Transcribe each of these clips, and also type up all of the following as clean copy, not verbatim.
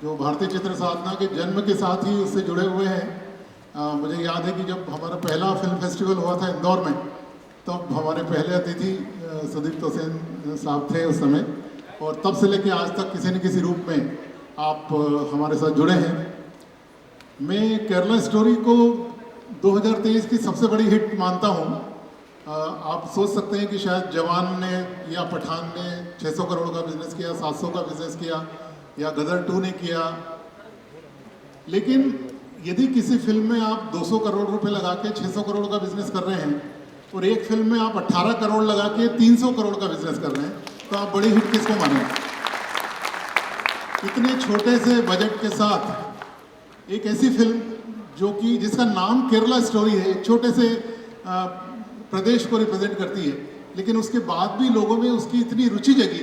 जो भारतीय चित्र साधना के जन्म के साथ ही उससे जुड़े हुए हैं। मुझे याद है कि जब हमारा पहला फिल्म फेस्टिवल हुआ था इंदौर में, तब हमारे पहले अतिथि सुदीप्त हुसैन साहब थे उस समय, और तब से लेकर आज तक किसी न किसी रूप में आप हमारे साथ जुड़े हैं। मैं केरला स्टोरी को 2023 की सबसे बड़ी हिट मानता हूँ। आप सोच सकते हैं कि शायद जवान ने या पठान ने 600 करोड़ का बिजनेस किया, 700 का बिजनेस किया, या गदर 2 ने किया, लेकिन यदि किसी फिल्म में आप 200 करोड़ रुपए लगा के 600 करोड़ का बिजनेस कर रहे हैं और एक फिल्म में आप 18 करोड़ लगा के 300 करोड़ का बिजनेस कर रहे हैं, तो आप बड़ी हिट किसको मानेंगे? इतने छोटे से बजट के साथ एक ऐसी फिल्म जो कि जिसका नाम केरला स्टोरी है, एक छोटे से प्रदेश को रिप्रेजेंट करती है, लेकिन उसके बाद भी लोगों में उसकी इतनी रुचि जगी,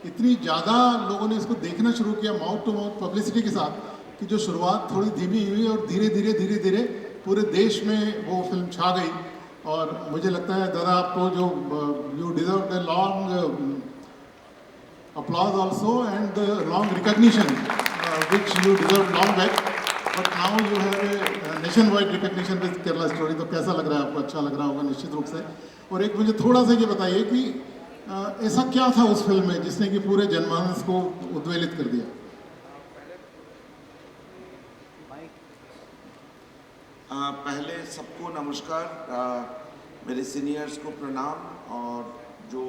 इतनी ज़्यादा लोगों ने इसको देखना शुरू किया माउथ टू माउथ पब्लिसिटी के साथ, कि जो शुरुआत थोड़ी धीमी हुई और धीरे धीरे पूरे देश में वो फिल्म छा गई। और मुझे लगता है दादा आपको जो you deserve the long applause also and the long recognition which you deserved long back, but now you have a nationwide recognition with Kerala Story। तो कैसा लग रहा है आपको? अच्छा लग रहा होगा निश्चित रूप से। और एक मुझे थोड़ा सा ये बताइए कि ऐसा क्या था उस फिल्म में जिसने कि पूरे जनमानस को उद्वेलित कर दिया? पहले सबको नमस्कार, मेरे सीनियर्स को प्रणाम, और जो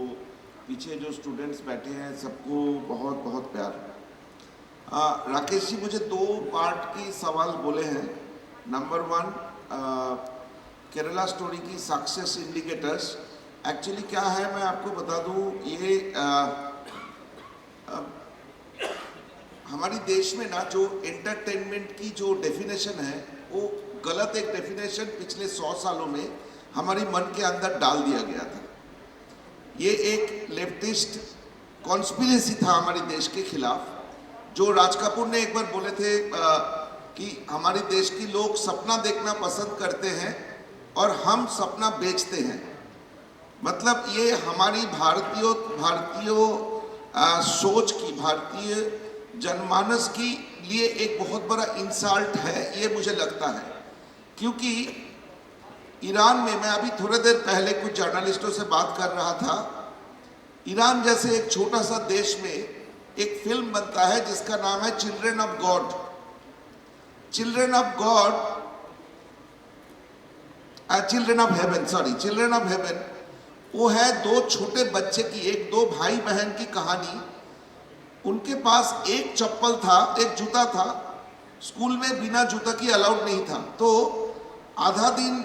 पीछे जो स्टूडेंट्स बैठे हैं सबको बहुत बहुत प्यार। राकेश जी मुझे 2 पार्ट की सवाल बोले हैं। नंबर 1, केरला स्टोरी की सक्सेस इंडिकेटर्स एक्चुअली क्या है मैं आपको बता दूं। ये हमारी देश में ना जो एंटरटेनमेंट की जो डेफिनेशन है वो गलत एक डेफिनेशन पिछले 100 सालों में हमारी मन के अंदर डाल दिया गया था। ये एक लेफ्टिस्ट कॉन्स्पिरेसी था हमारे देश के खिलाफ, जो राज कपूर ने एक बार बोले थे कि हमारे देश के लोग सपना देखना पसंद करते हैं और हम सपना बेचते हैं। मतलब ये हमारी भारतीय सोच की, भारतीय जनमानस की लिए एक बहुत बड़ा इंसल्ट है, ये मुझे लगता है। क्योंकि ईरान में, मैं अभी थोड़ी देर पहले कुछ जर्नलिस्टों से बात कर रहा था, ईरान जैसे एक छोटा सा देश में एक फिल्म बनता है जिसका नाम है children of God. Children of God, children of haven, sorry, children of haven, वो है 2 छोटे बच्चे की, 2 भाई बहन की कहानी। उनके पास एक चप्पल था, एक जूता था, स्कूल में बिना जूता की अलाउड नहीं था। तो आधा दिन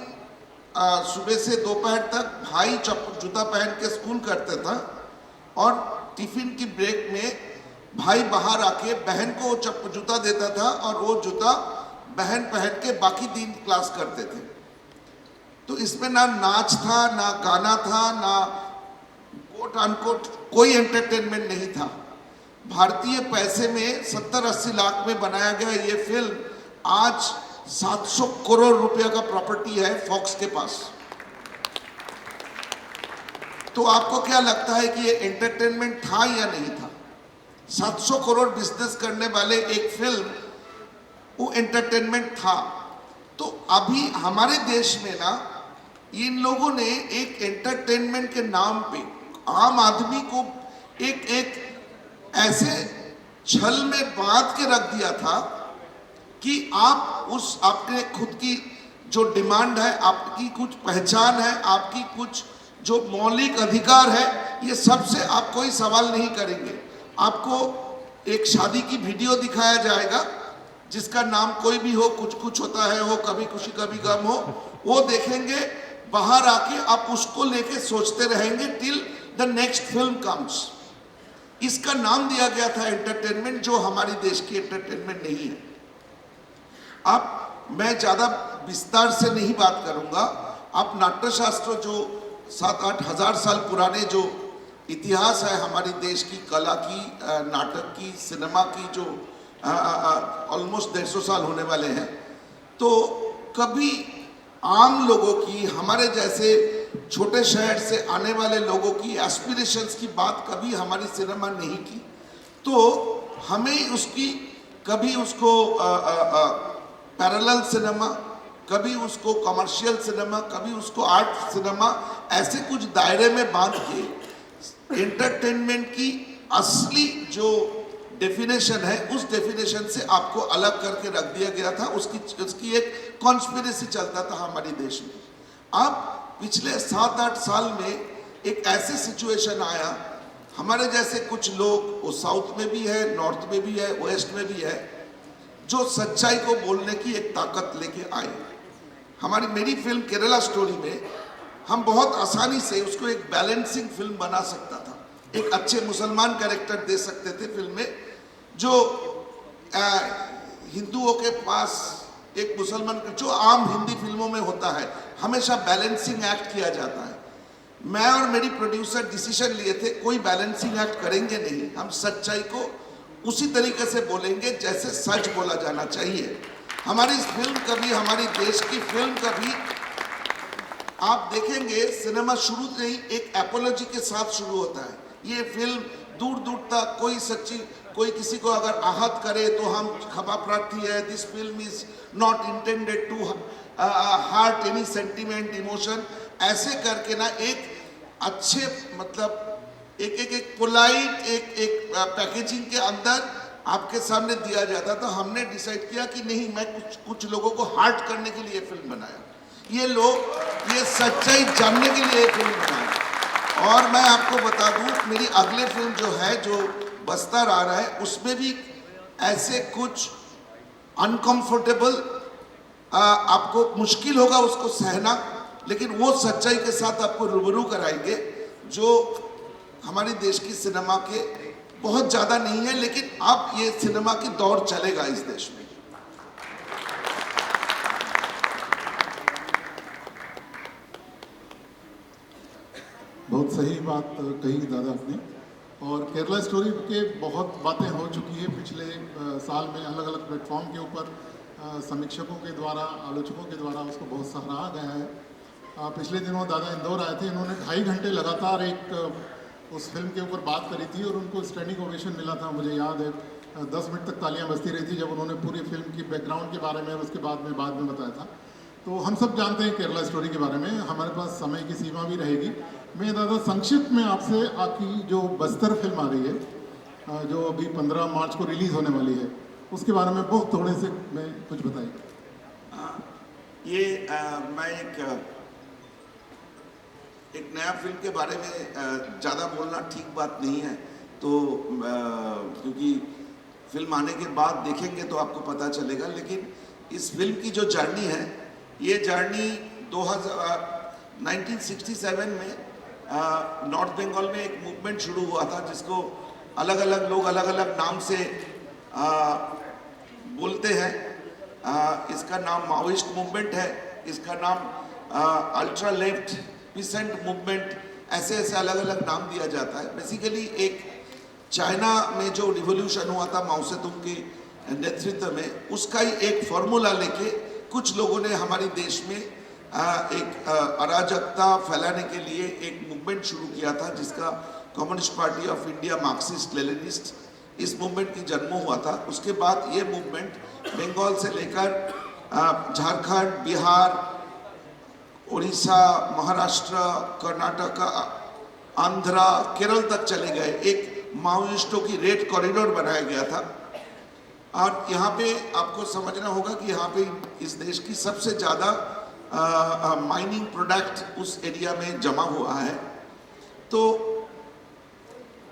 सुबह से दोपहर तक भाई जूता पहन के स्कूल करता था, और टिफिन की ब्रेक में भाई बाहर आके बहन को जूता देता था, और वो जूता बहन पहन के बाकी दिन क्लास करते थे। तो इसमें ना नाच था, ना गाना था, ना कोट अनकोट कोई एंटरटेनमेंट नहीं था। भारतीय पैसे में 70-80 लाख में बनाया गया ये फिल्म आज 700 करोड़ रुपया का प्रॉपर्टी है फॉक्स के पास। तो आपको क्या लगता है कि ये एंटरटेनमेंट था या नहीं था? 700 करोड़ बिजनेस करने वाले एक फिल्म, वो एंटरटेनमेंट था। तो अभी हमारे देश में ना इन लोगों ने एक एंटरटेनमेंट के नाम पे आम आदमी को एक ऐसे छल में बांध के रख दिया था कि आप उस आपके खुद की जो डिमांड है, आपकी कुछ पहचान है, आपकी कुछ जो मौलिक अधिकार है, ये सबसे आप कोई सवाल नहीं करेंगे। आपको एक शादी की वीडियो दिखाया जाएगा जिसका नाम कोई भी हो, कुछ कुछ होता है, हो कभी खुशी कभी गम हो, वो देखेंगे, बाहर आके आप उसको लेके सोचते रहेंगे till the next film comes. इसका नाम दिया गया था एंटरटेनमेंट, जो हमारे देश की एंटरटेनमेंट नहीं है। अब मैं ज़्यादा विस्तार से नहीं बात करूंगा। आप नाट्यशास्त्र जो 7-8 हज़ार साल पुराने जो इतिहास है हमारे देश की कला की, नाटक की, सिनेमा की, जो ऑलमोस्ट 150 साल होने वाले हैं, तो कभी आम लोगों की, हमारे जैसे छोटे शहर से आने वाले लोगों की एस्पिरेशंस की बात कभी हमारी सिनेमा नहीं की। तो हमें उसकी कभी उसको पैरेलल सिनेमा, कभी उसको कमर्शियल सिनेमा, कभी उसको आर्ट सिनेमा, ऐसे कुछ दायरे में बांध के एंटरटेनमेंट की असली जो डेफिनेशन है उस डेफिनेशन से आपको अलग करके रख दिया गया था। उसकी एक कॉन्स्पिरेसी चलता था हमारे देश में। अब पिछले 7-8 साल में एक ऐसे सिचुएशन आया, हमारे जैसे कुछ लोग, वो साउथ में भी है, नॉर्थ में भी है, वेस्ट में भी है, जो सच्चाई को बोलने की एक ताकत लेके आए। मेरी फिल्म केरला स्टोरी में हम बहुत आसानी से उसको एक बैलेंसिंग फिल्म बना सकता था। एक अच्छे मुसलमान कैरेक्टर दे सकते थे फिल्म में, जो हिंदुओं के पास एक मुसलमान, जो आम हिंदी फिल्मों में होता है, हमेशा बैलेंसिंग एक्ट किया जाता है। मैं और मेरी प्रोड्यूसर डिसीजन लिए थे, कोई बैलेंसिंग एक्ट करेंगे नहीं, हम सच्चाई को उसी तरीके से बोलेंगे जैसे सच बोला जाना चाहिए। हमारी इस फिल्म कभी, हमारी देश की फिल्म कभी, आप देखेंगे सिनेमा शुरू से ही एक एपोलॉजी के साथ शुरू होता है। ये फिल्म दूर दूर तक कोई किसी को अगर आहत करे तो हम क्षमा प्रार्थी है, this film is not intended to hurt any sentiment emotion, ऐसे करके ना एक अच्छे मतलब एक पोलाइट एक पैकेजिंग के अंदर आपके सामने दिया जाता। तो हमने डिसाइड किया कि नहीं, मैं कुछ लोगों को हार्ट करने के लिए फिल्म बनाया, ये लोग ये सच्चाई जानने के लिए फिल्म बनाया। और मैं आपको बता दूं, मेरी अगले फिल्म जो है, जो बस्तर आ रहा है, उसमें भी ऐसे कुछ अनकंफर्टेबल, आपको मुश्किल होगा उसको सहना, लेकिन वो सच्चाई के साथ आपको रूबरू कराएंगे जो हमारे देश की सिनेमा के बहुत ज़्यादा नहीं है, लेकिन अब ये सिनेमा की दौड़ चलेगा इस देश में। बहुत सही बात कही दादा आपने। और केरला स्टोरी के बहुत बातें हो चुकी है पिछले साल में, अलग अलग प्लेटफॉर्म के ऊपर समीक्षकों के द्वारा, आलोचकों के द्वारा उसको बहुत सराहा गया है। पिछले दिनों दादा इंदौर आए थे, इन्होंने 2.5 घंटे लगातार उस फिल्म के ऊपर बात करी थी और उनको स्टैंडिंग ओवेशन मिला था। मुझे याद है 10 मिनट तक तालियां बजती रही थी जब उन्होंने पूरी फिल्म की बैकग्राउंड के बारे में और उसके बाद में बताया था। तो हम सब जानते हैं केरला स्टोरी के बारे में, हमारे पास समय की सीमा भी रहेगी। मैं दादा संक्षिप्त में आपसे आपकी जो बस्तर फिल्म आ रही है, जो अभी 15 मार्च को रिलीज़ होने वाली है, उसके बारे में बहुत थोड़े से मैं कुछ बताइए। मैं एक नया फिल्म के बारे में ज़्यादा बोलना ठीक बात नहीं है, तो क्योंकि फिल्म आने के बाद देखेंगे तो आपको पता चलेगा। लेकिन इस फिल्म की जो जर्नी है, ये जर्नी 1967 में नॉर्थ बंगाल में एक मूवमेंट शुरू हुआ था, जिसको अलग अलग लोग अलग अलग नाम से बोलते हैं। इसका नाम माओइस्ट मूवमेंट है, इसका नाम अल्ट्रा लेफ्ट पीसेंट मूवमेंट, ऐसे अलग अलग नाम दिया जाता है। बेसिकली एक चाइना में जो रिवॉल्यूशन हुआ था माओ सेतुंग के नेतृत्व में, उसका ही एक फॉर्मूला लेके कुछ लोगों ने हमारे देश में एक अराजकता फैलाने के लिए एक मूवमेंट शुरू किया था, जिसका communist party of India, Marxist Leninist, इस मूवमेंट की जन्म हुआ था। उसके बाद ये मूवमेंट बंगाल से लेकर झारखंड, बिहार, उड़ीसा, महाराष्ट्र, कर्नाटक, आंध्रा, केरल तक चले गए। एक माओइस्टों की रेड कॉरिडोर बनाया गया था। और यहाँ पे आपको समझना होगा कि यहाँ पे इस देश की सबसे ज़्यादा माइनिंग प्रोडक्ट उस एरिया में जमा हुआ है। तो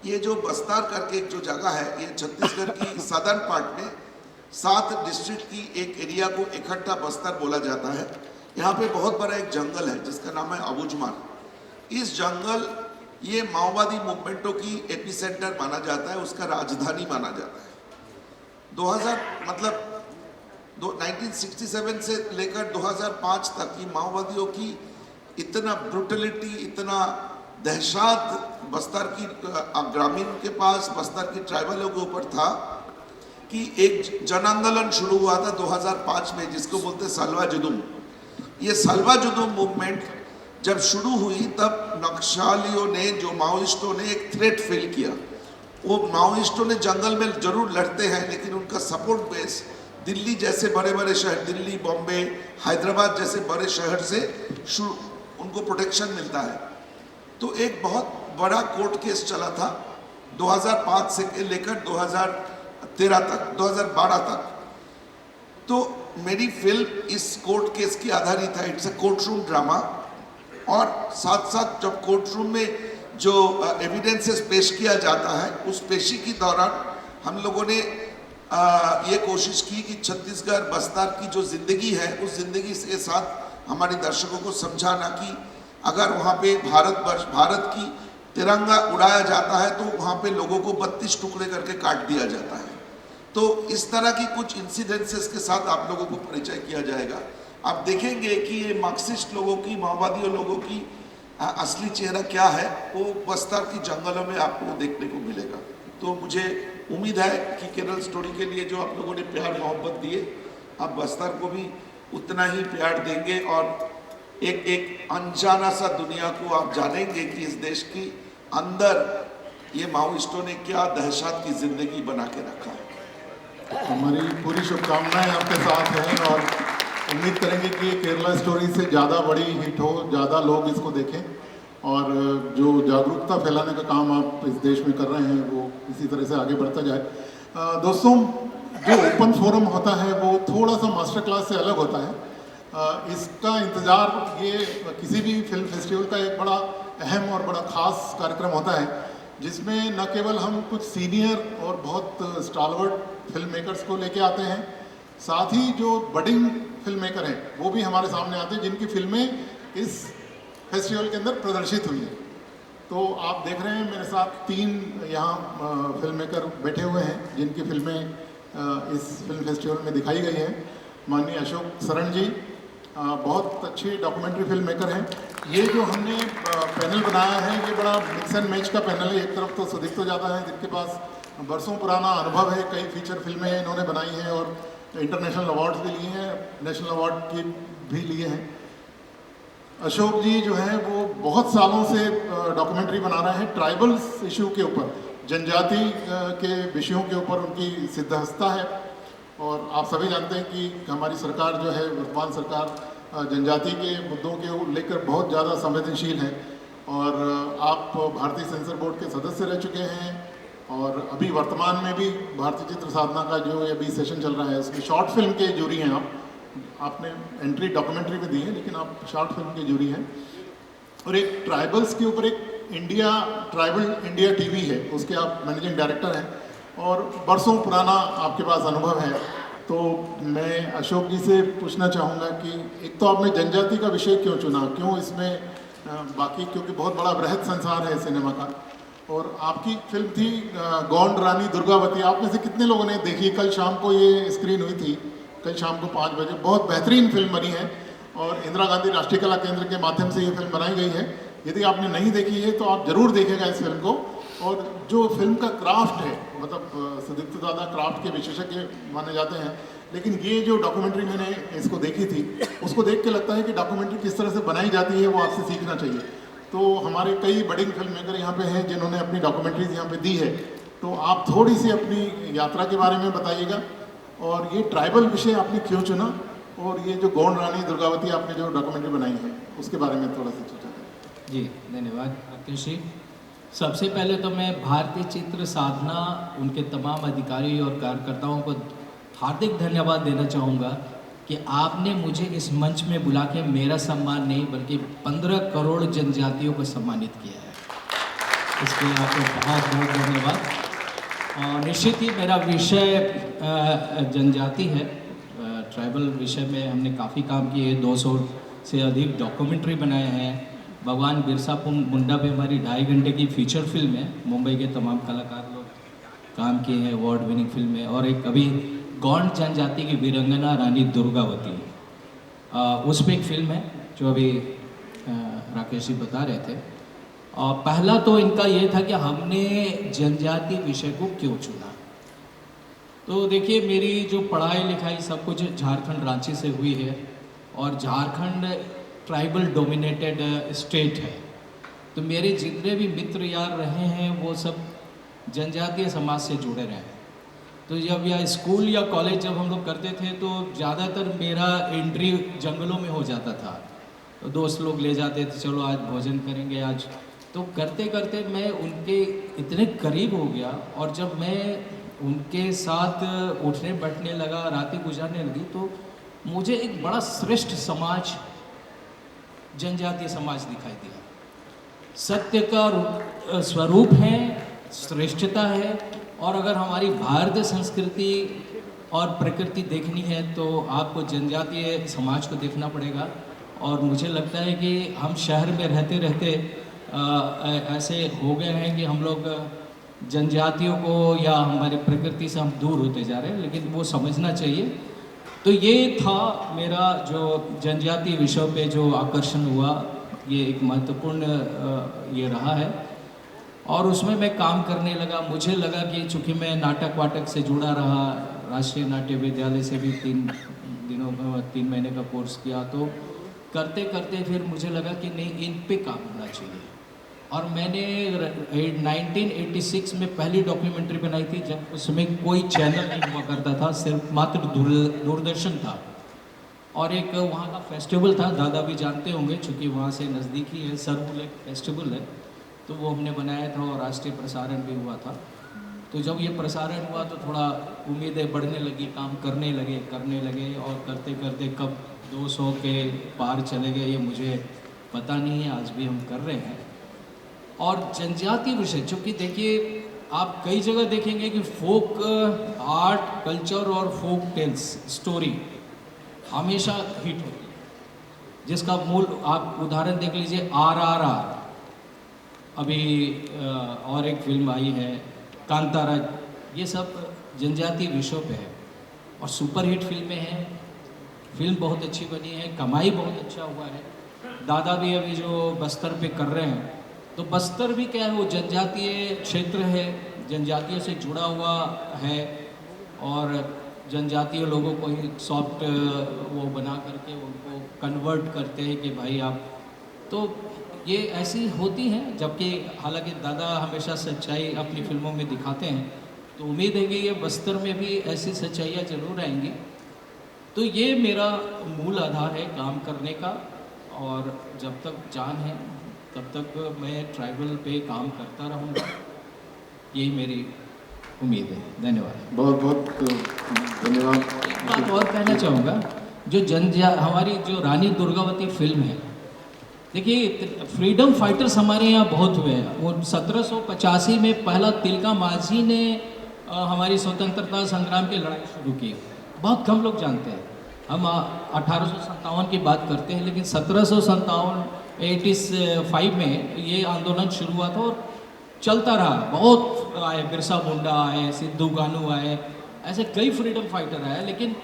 ये जो बस्तर करके एक जो जगह है, ये छत्तीसगढ़ की सदर्न पार्ट में 7 डिस्ट्रिक्ट की एक एरिया को इकट्ठा बस्तर बोला जाता है। यहाँ पे बहुत बड़ा एक जंगल है जिसका नाम है अबूझमार। इस जंगल ये माओवादी मूवमेंटों की एपिसेंटर माना जाता है, उसका राजधानी माना जाता है। 1967 से लेकर 2005 तक की माओवादियों की इतना ब्रुटलिटी, इतना दहशत बस्तर की ग्रामीण के पास, बस्तर की ट्राइबलों के ऊपर था कि एक जन आंदोलन शुरू हुआ था 2005 में, जिसको बोलते सालवा जुदुम। ये सालवा जुदुम मूवमेंट जब शुरू हुई तब नक्सलियों ने, जो माओइस्टों ने एक थ्रेट फील किया। वो माओइस्टों ने जंगल में जरूर लड़ते हैं, लेकिन उनका सपोर्ट बेस दिल्ली जैसे बड़े बड़े शहर, दिल्ली, बॉम्बे, हैदराबाद जैसे बड़े शहर से उनको प्रोटेक्शन मिलता है। तो एक बहुत बड़ा कोर्ट केस चला था 2005 से लेकर 2013 तक, 2012 तक। तो मेरी फिल्म इस कोर्ट केस की आधारित है। It's a court room drama, और साथ साथ जब कोर्ट रूम में जो एविडेंसेस पेश किया जाता है, उस पेशी के दौरान हम लोगों ने ये कोशिश की कि छत्तीसगढ़ बस्तर की जो ज़िंदगी है, उस ज़िंदगी के साथ हमारे दर्शकों को समझाना कि अगर वहाँ पे भारत की तिरंगा उड़ाया जाता है तो वहाँ पे लोगों को 32 टुकड़े करके काट दिया जाता है। तो इस तरह की कुछ इंसिडेंसेस के साथ आप लोगों को परिचय किया जाएगा। आप देखेंगे कि ये मार्क्सिस्ट लोगों की, माओवादियों लोगों की असली चेहरा क्या है, वो बस्तर की जंगलों में आपको देखने को मिलेगा। तो मुझे उम्मीद है कि केरल स्टोरी के लिए जो आप लोगों ने प्यार मोहब्बत दिए, आप बस्तर को भी उतना ही प्यार देंगे, और एक अनजाना सा दुनिया को आप जानेंगे कि इस देश की अंदर ये माओइस्टों ने क्या दहशत की जिंदगी बना के रखा है। हमारी पूरी शुभकामनाएं आपके साथ हैं, और उम्मीद करेंगे कि केरला स्टोरी से ज़्यादा बड़ी हिट हो, ज़्यादा लोग इसको देखें, और जो जागरूकता फैलाने का काम आप इस देश में कर रहे हैं वो इसी तरह से आगे बढ़ता जाए। दोस्तों, जो ओपन फोरम होता है वो थोड़ा सा मास्टर क्लास से अलग होता है। इसका इंतज़ार ये किसी भी फिल्म फेस्टिवल का एक बड़ा अहम और बड़ा ख़ास कार्यक्रम होता है, जिसमें न केवल हम कुछ सीनियर और बहुत स्टालवर्ड फिल्म मेकर्स को लेके आते हैं, साथ ही जो बडिंग फिल्म मेकर हैं वो भी हमारे सामने आते हैं, जिनकी फिल्में इस फेस्टिवल के अंदर प्रदर्शित हुई हैं। तो आप देख रहे हैं मेरे साथ 3 यहाँ फिल्म मेकर बैठे हुए हैं, जिनकी फिल्में इस फिल्म फेस्टिवल में दिखाई गई हैं। माननीय अशोक सरण जी बहुत अच्छे डॉक्यूमेंट्री फिल्म मेकर हैं। ये जो हमने पैनल बनाया है, ये बड़ा मिक्स एंड मैच का पैनल है। एक तरफ तो सुदीप्तो जादव है, जिनके पास बरसों पुराना अनुभव है, कई फीचर फिल्में इन्होंने बनाई हैं और इंटरनेशनल अवार्ड्स भी लिए हैं, नेशनल अवार्ड की भी लिए हैं। अशोक जी जो हैं वो बहुत सालों से डॉक्यूमेंट्री बना रहे हैं ट्राइबल्स इशू के ऊपर, जनजाति के विषयों के ऊपर उनकी सिद्धहस्ता है। और आप सभी जानते हैं कि हमारी सरकार जो है, वर्तमान सरकार जनजाति के मुद्दों के लेकर बहुत ज़्यादा संवेदनशील है। और आप भारतीय सेंसर बोर्ड के सदस्य रह चुके हैं, और अभी वर्तमान में भी भारतीय चित्र साधना का जो अभी सेशन चल रहा है, उसमें शॉर्ट फिल्म के जूरी हैं आपने एंट्री डॉक्यूमेंट्री में दी है, लेकिन आप शॉर्ट फिल्म के जूरी हैं। और एक ट्राइबल्स के ऊपर एक ट्राइबल इंडिया टीवी है, उसके आप मैनेजिंग डायरेक्टर हैं, और बरसों पुराना आपके पास अनुभव है। तो मैं अशोक जी से पूछना चाहूँगा कि एक तो आपने जनजाति का विषय क्यों चुना, क्यों इसमें बाकी, क्योंकि बहुत बड़ा बृहद संसार है सिनेमा का। और आपकी फिल्म थी गोंड रानी दुर्गावती, आप में से कितने लोगों ने देखी? कल शाम को ये स्क्रीन हुई थी, कल शाम को 5 बजे। बहुत बेहतरीन फिल्म बनी है, और इंदिरा गांधी राष्ट्रीय कला केंद्र के माध्यम से ये फिल्म बनाई गई है। यदि आपने नहीं देखी है तो आप ज़रूर देखेगा इस फिल्म को। और जो फिल्म का क्राफ्ट है, मतलब सुदीप्तो दादा क्राफ्ट के विशेषज्ञ माने जाते हैं, लेकिन ये जो डॉक्यूमेंट्री मैंने इसको देखी थी, उसको देख के लगता है कि डॉक्यूमेंट्री किस तरह से बनाई जाती है वो आपसे सीखना चाहिए। तो हमारे कई बड़े फिल्म मेकर यहाँ पे हैं जिन्होंने अपनी डॉक्यूमेंट्रीज यहाँ पे दी है। तो आप थोड़ी सी अपनी यात्रा के बारे में बताइएगा, और ये ट्राइबल विषय आपने क्यों चुना, और ये जो गोंड रानी दुर्गावती आपने जो डॉक्यूमेंट्री बनाई है उसके बारे में थोड़ा सा चर्चा करें। जी धन्यवाद राकेश जी। सबसे पहले तो मैं भारतीय चित्र साधना, उनके तमाम अधिकारी और कार्यकर्ताओं को हार्दिक धन्यवाद देना चाहूँगा कि आपने मुझे इस मंच में बुला के मेरा सम्मान नहीं बल्कि 15 करोड़ जनजातियों को सम्मानित किया है। इसके लिए आपको बहुत बहुत धन्यवाद। निश्चित ही मेरा विषय जनजाति है। ट्राइबल विषय में हमने काफ़ी काम किए, 200 से अधिक डॉक्यूमेंट्री बनाए हैं। भगवान बिरसा मुंडा पे हमारी 2.5 घंटे की फीचर फिल्म है, मुंबई के तमाम कलाकार लोग काम किए हैं, अवार्ड विनिंग फिल्म है। और एक अभी गौंड जनजाति की वीरंगना रानी दुर्गावती, उस पर एक फिल्म है जो अभी राकेश जी बता रहे थे। पहला तो इनका ये था कि हमने जनजाति विषय को क्यों चुना। तो देखिए, मेरी जो पढ़ाई लिखाई सब कुछ झारखंड रांची से हुई है, और झारखंड ट्राइबल डोमिनेटेड स्टेट है। तो मेरे जितने भी मित्र यार रहे हैं वो सब जनजातीय समाज से जुड़े रहे हैं। तो जब या स्कूल या कॉलेज जब हम लोग करते थे तो ज़्यादातर मेरा एंट्री जंगलों में हो जाता था। तो दोस्त लोग ले जाते थे, चलो आज भोजन करेंगे आज। तो करते करते मैं उनके इतने करीब हो गया, और जब मैं उनके साथ उठने बैठने लगा, रातें गुजारने लगी, तो मुझे एक बड़ा श्रेष्ठ समाज, जनजातीय समाज दिखाई दिया। सत्य का स्वरूप है, श्रेष्ठता है। और अगर हमारी भारतीय संस्कृति और प्रकृति देखनी है तो आपको जनजातीय समाज को देखना पड़ेगा। और मुझे लगता है कि हम शहर में रहते रहते ऐसे हो गए हैं कि हम लोग जनजातियों को या हमारी प्रकृति से हम दूर होते जा रहे हैं, लेकिन वो समझना चाहिए। तो ये था मेरा जो जनजातीय विषय पे जो आकर्षण हुआ, ये एक महत्वपूर्ण ये रहा है। और उसमें मैं काम करने लगा। मुझे लगा कि चूँकि मैं नाटक वाटक से जुड़ा रहा, राष्ट्रीय नाट्य विद्यालय से भी 3 महीने का कोर्स किया, तो करते करते फिर मुझे लगा कि नहीं, इन पे काम होना चाहिए। और मैंने 1986 में पहली डॉक्यूमेंट्री बनाई थी, जब उसमें कोई चैनल नहीं हुआ करता था, सिर्फ मात्र दूरदर्शन था। और एक वहाँ का फेस्टिवल था, दादा भी जानते होंगे चूँकि वहाँ से नज़दीक ही है, सरहुल एक फेस्टिवल है, तो वो हमने बनाया था और राष्ट्रीय प्रसारण भी हुआ था। तो जब ये प्रसारण हुआ तो थोड़ा उम्मीदें बढ़ने लगी, काम करने लगे और करते करते कब 200 के पार चले गए ये मुझे पता नहीं है, आज भी हम कर रहे हैं। और जनजातीय विषय, चूँकि देखिए आप कई जगह देखेंगे कि फोक आर्ट, कल्चर और फोक टेल्स स्टोरी हमेशा हिट होती है। जिसका मूल आप उदाहरण देख लीजिए, RRR, अभी और एक फिल्म आई है कांतारा, ये सब जनजातीय विषयों पे है और सुपरहिट फिल्में हैं। फिल्म बहुत अच्छी बनी है, कमाई बहुत अच्छा हुआ है। दादा भी अभी जो बस्तर पे कर रहे हैं, तो बस्तर भी क्या है, वो जनजातीय क्षेत्र है, जनजातियों से जुड़ा हुआ है। और जनजातीय लोगों को ही सॉफ्ट वो बना करके उनको कन्वर्ट करते हैं कि भाई आप, तो ये ऐसी होती हैं। जबकि हालांकि दादा हमेशा सच्चाई अपनी फिल्मों में दिखाते हैं, तो उम्मीद है कि ये बस्तर में भी ऐसी सच्चाइयाँ जरूर आएंगी। तो ये मेरा मूल आधार है काम करने का, और जब तक जान है तब तक मैं ट्राइबल पे काम करता रहूँगा, यही मेरी उम्मीद है। धन्यवाद। बहुत बहुत धन्यवाद। एक बात और कहना चाहूँगा, जो हमारी जो रानी दुर्गावती फिल्म है, देखिए फ्रीडम फाइटर्स हमारे यहाँ बहुत हुए हैं। वो 1785 में पहला तिलका माझी ने हमारी स्वतंत्रता संग्राम की लड़ाई शुरू की, बहुत कम लोग जानते हैं। हम 1857 की बात करते हैं, लेकिन 1757 में ये आंदोलन शुरू हुआ था और चलता रहा। बहुत आए, बिरसा मुंडा आए, सिद्धू कानू आए, ऐसे कई फ्रीडम फाइटर आए, लेकिन